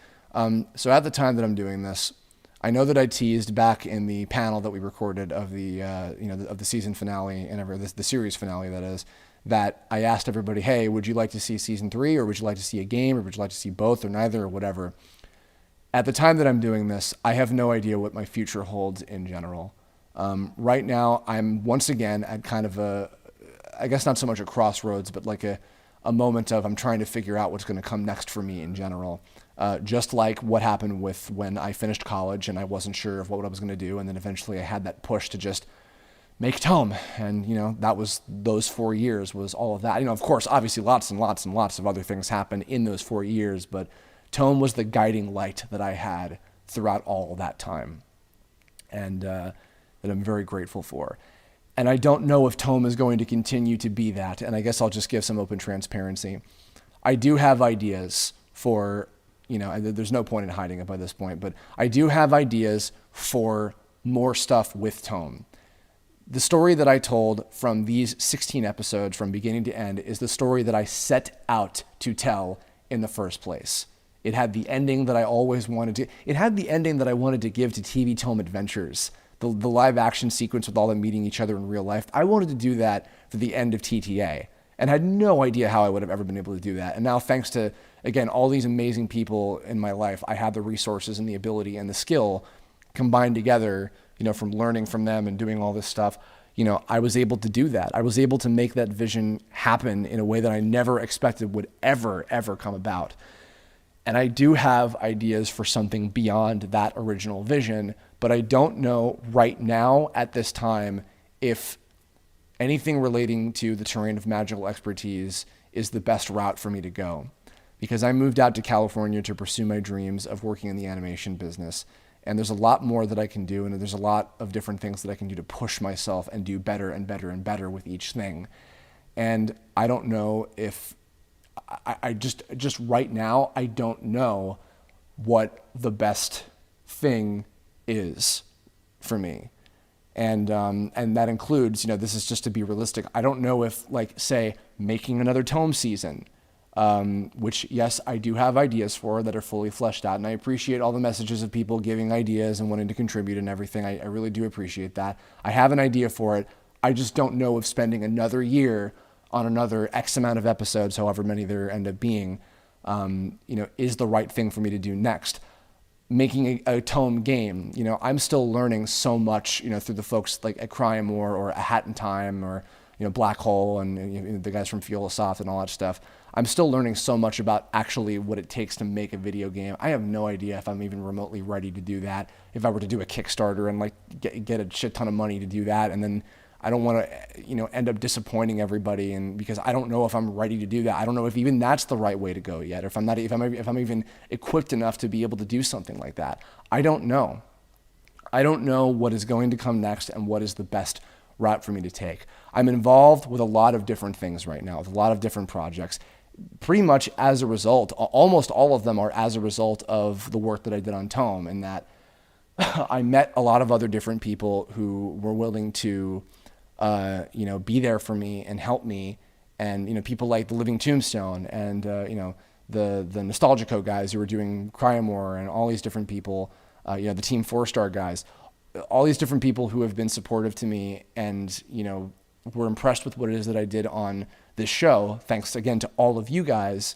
Speaker 1: So at the time that I'm doing this, I know that I teased back in the panel that we recorded of the of the season finale and the series finale, that is, that I asked everybody, hey, would you like to see season 3, or would you like to see a game, or would you like to see both, or neither, or whatever. At the time that I'm doing this, I have no idea what my future holds in general. Right now, I'm once again at kind of I guess not so much a crossroads, but like a moment of I'm trying to figure out what's going to come next for me in general. Just like what happened with when I finished college and I wasn't sure of what I was going to do, and then eventually I had that push to just make Tome, and that was those 4 years was all of that. Of course, obviously lots and lots and lots of other things happened in those 4 years, but Tome was the guiding light that I had throughout all that time, and that I'm very grateful for. And I don't know if Tome is going to continue to be that, and I guess I'll just give some open transparency. I do have ideas for, there's no point in hiding it by this point, but I do have ideas for more stuff with Tome. The story that I told from these 16 episodes from beginning to end is the story that I set out to tell in the first place. It had the ending that I always wanted to. It had the ending that I wanted to give to TV Tome Adventures, the live action sequence with all them meeting each other in real life. I wanted to do that for the end of TTA, and had no idea how I would have ever been able to do that. And now, thanks to, again, all these amazing people in my life, I have the resources and the ability and the skill combined together, from learning from them and doing all this stuff. I was able to do that. I was able to make that vision happen in a way that I never expected would ever come about. And I do have ideas for something beyond that original vision, but I don't know right now at this time if anything relating to the terrain of magical expertise is the best route for me to go. Because I moved out to California to pursue my dreams of working in the animation business. And there's a lot more that I can do, and there's a lot of different things that I can do to push myself and do better and better and better with each thing. And I don't know if I just right now, I don't know what the best thing is for me. And that includes, this is just to be realistic. I don't know if, say, making another Tome season, which, yes, I do have ideas for that are fully fleshed out. And I appreciate all the messages of people giving ideas and wanting to contribute and everything. I really do appreciate that. I have an idea for it. I just don't know if spending another year on another X amount of episodes, however many there end up being, is the right thing for me to do next. Making a Tome game, I'm still learning so much, through the folks like at Cryamore or A Hat in Time or, Black Hole and the guys from Fuelasoft and all that stuff. I'm still learning so much about actually what it takes to make a video game. I have no idea if I'm even remotely ready to do that. If I were to do a Kickstarter and get a shit ton of money to do that, and then I don't want to, end up disappointing everybody, and because I don't know if I'm ready to do that. I don't know if even that's the right way to go yet, or if I'm even equipped enough to be able to do something like that. I don't know. I don't know what is going to come next and what is the best route for me to take. I'm involved with a lot of different things right now, with a lot of different projects, pretty much as a result. Almost all of them are as a result of the work that I did on Tome, and that I met a lot of other different people who were willing to be there for me and help me, and people like the Living Tombstone and the Nostalgico guys who were doing Cryamore, and all these different people, the Team 4-Star guys, all these different people who have been supportive to me and were impressed with what it is that I did on this show. Thanks again to all of you guys,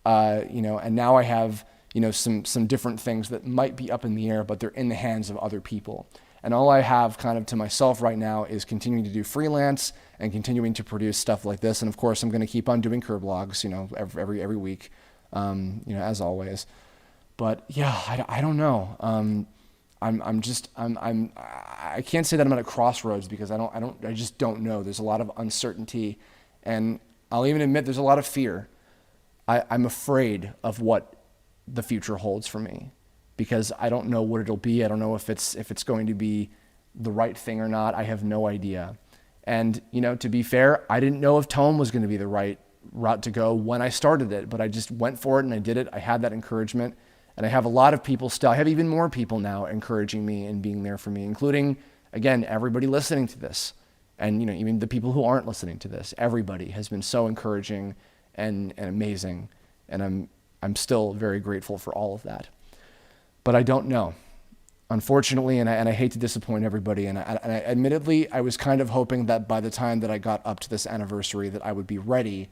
Speaker 1: and now I have some different things that might be up in the air, but they're in the hands of other people. And all I have kind of to myself right now is continuing to do freelance and continuing to produce stuff like this. And of course, I'm going to keep on doing Kirblogs, every week, as always. But yeah, I don't know. I can't say that I'm at a crossroads because I just don't know. There's a lot of uncertainty, and I'll even admit there's a lot of fear. I'm afraid of what the future holds for me because I don't know what it'll be. I don't know if it's going to be the right thing or not. I have no idea. And, to be fair, I didn't know if Tome was going to be the right route to go when I started it, but I just went for it and I did it. I had that encouragement, and I have a lot of people still. I have even more people now encouraging me and being there for me, including, again, everybody listening to this. And, even the people who aren't listening to this, everybody has been so encouraging and amazing. And I'm still very grateful for all of that. But I don't know. Unfortunately, and I hate to disappoint everybody, and I admittedly, I was kind of hoping that by the time that I got up to this anniversary that I would be ready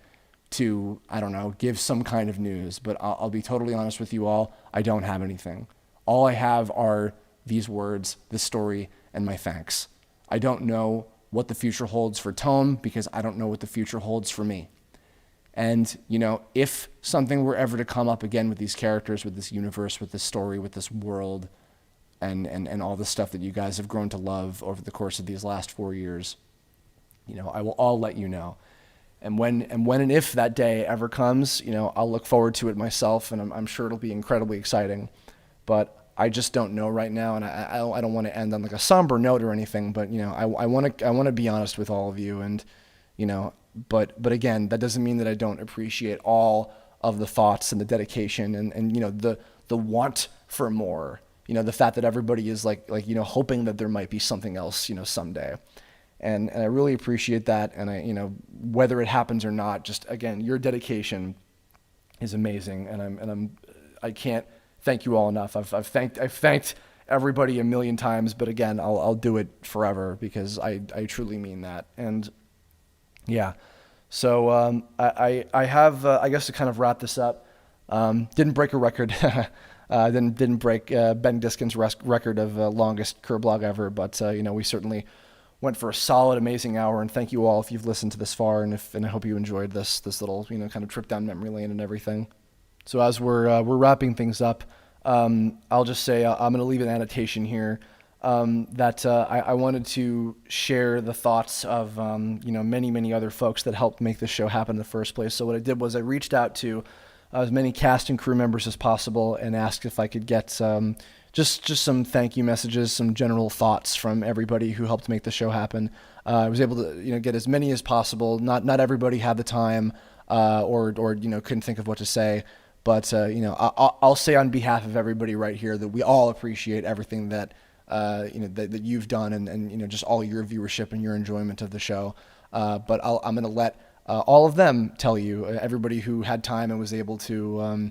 Speaker 1: to, I don't know, give some kind of news. But I'll be totally honest with you all, I don't have anything. All I have are these words, this story, and my thanks. I don't know what the future holds for Tome because I don't know what the future holds for me. And, if something were ever to come up again with these characters, with this universe, with this story, with this world, and all the stuff that you guys have grown to love over the course of these last 4 years, I will all let you know. And when and if that day ever comes, I'll look forward to it myself, and I'm sure it'll be incredibly exciting. But I just don't know right now, and I don't want to end on like a somber note or anything. But I want to be honest with all of you, and But again, that doesn't mean that I don't appreciate all of the thoughts and the dedication and the want for more. The fact that everybody is like hoping that there might be something else someday, and I really appreciate that. And whether it happens or not, just again, your dedication is amazing, and I can't thank you all enough. I've thanked everybody a million times, but again, I'll do it forever because I truly mean that. And yeah, so I have I guess to kind of wrap this up, didn't break a record, didn't break Ben Diskin's record of longest Kirblog ever, but we certainly went for a solid, amazing hour. And thank you all if you've listened to this far, and I hope you enjoyed this little kind of trip down memory lane and everything. So as we're wrapping things up, I'll just say I'm going to leave an annotation here. That I wanted to share the thoughts of many other folks that helped make this show happen in the first place. So what I did was I reached out to as many cast and crew members as possible and asked if I could get just some thank you messages, some general thoughts from everybody who helped make the show happen. I was able to get as many as possible. Not everybody had the time or couldn't think of what to say. But I'll say on behalf of everybody right here that we all appreciate everything that that you've done and just all your viewership and your enjoyment of the show. But I'm going to let all of them tell you, everybody who had time and was able to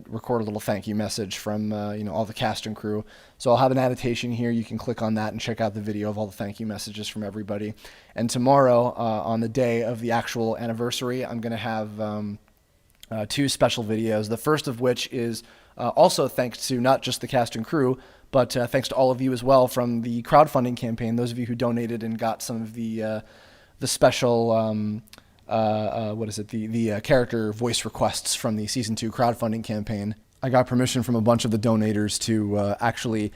Speaker 1: record a little thank you message from all the cast and crew. So I'll have an annotation here. You can click on that and check out the video of all the thank you messages from everybody. And tomorrow, on the day of the actual anniversary, I'm going to have two special videos. The first of which is also thanks to not just the cast and crew, but thanks to all of you as well from the crowdfunding campaign. Those of you who donated and got some of the special the character voice requests from the season 2 crowdfunding campaign. I got permission from a bunch of the donators to actually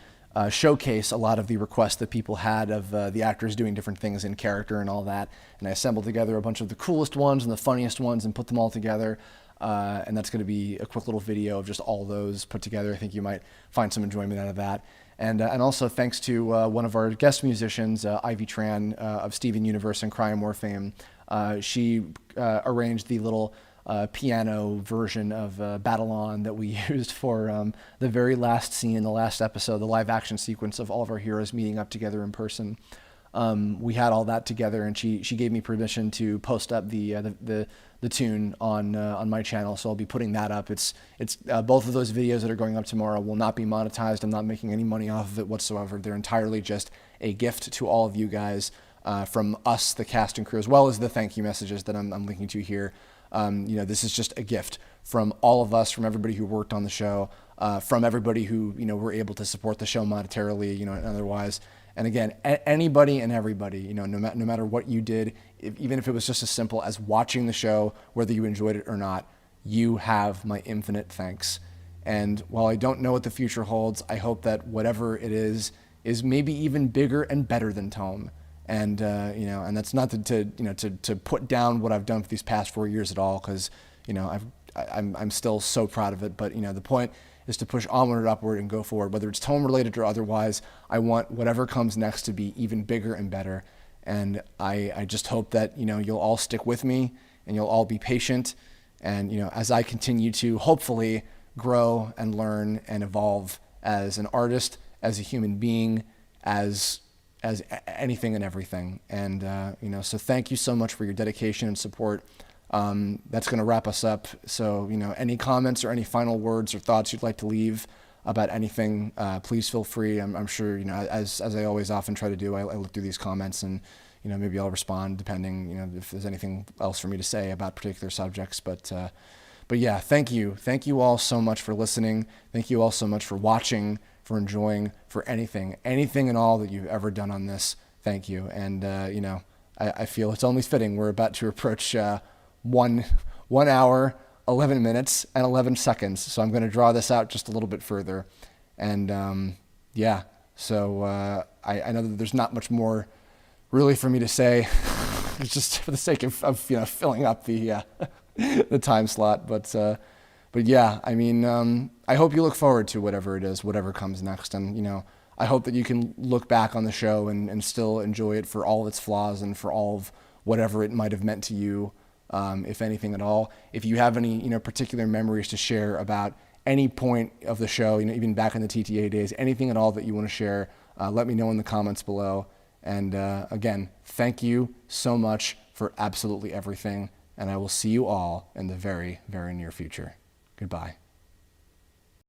Speaker 1: showcase a lot of the requests that people had of the actors doing different things in character and all that. And I assembled together a bunch of the coolest ones and the funniest ones and put them all together. And that's going to be a quick little video of just all those put together. I think you might find some enjoyment out of that. And also thanks to one of our guest musicians, Ivy Tran of Steven Universe and Cryamore fame. She arranged the little piano version of Battle On that we used for the very last scene, the last episode, the live action sequence of all of our heroes meeting up together in person. We had all that together, and she gave me permission to post up the tune on my channel, so I'll be putting that up. It's both of those videos that are going up tomorrow will not be monetized. I'm not making any money off of it whatsoever. They're entirely just a gift to all of you guys from us, the cast and crew, as well as the thank you messages that I'm linking to here. This is just a gift from all of us, from everybody who worked on the show, from everybody who were able to support the show monetarily, and otherwise. And again, anybody and everybody, no matter what you did, even if it was just as simple as watching the show, whether you enjoyed it or not, you have my infinite thanks. And while I don't know what the future holds, I hope that whatever it is maybe even bigger and better than Tome. And and that's not to put down what I've done for these past 4 years at all, because I'm still so proud of it. But the point is to push onward and upward and go forward, whether it's Tome related or otherwise. I want whatever comes next to be even bigger and better. And I just hope that you'll all stick with me and you'll all be patient. And as I continue to hopefully grow and learn and evolve as an artist, as a human being, as anything and everything. And so thank you so much for your dedication and support. That's going to wrap us up. So any comments or any final words or thoughts you'd like to leave about anything, please feel free. I'm sure as I always often try to do, I look through these comments and maybe I'll respond depending if there's anything else for me to say about particular subjects. But yeah, thank you all so much for listening. Thank you all so much for watching, for enjoying, for anything and all that you've ever done on this. Thank you. And I feel it's only fitting we're about to approach 1 hour, 11 minutes and 11 seconds. So I'm going to draw this out just a little bit further. And yeah, so I know that there's not much more really for me to say. It's just for the sake of filling up the the time slot. But yeah, I mean, I hope you look forward to whatever it is, whatever comes next. And I hope that you can look back on the show and still enjoy it for all of its flaws and for all of whatever it might have meant to you, if anything at all. If you have any particular memories to share about any point of the show, even back in the TTA days, anything at all that you want to share, let me know in the comments below. And again, thank you so much for absolutely everything. And I will see you all in the very, very near future. Goodbye.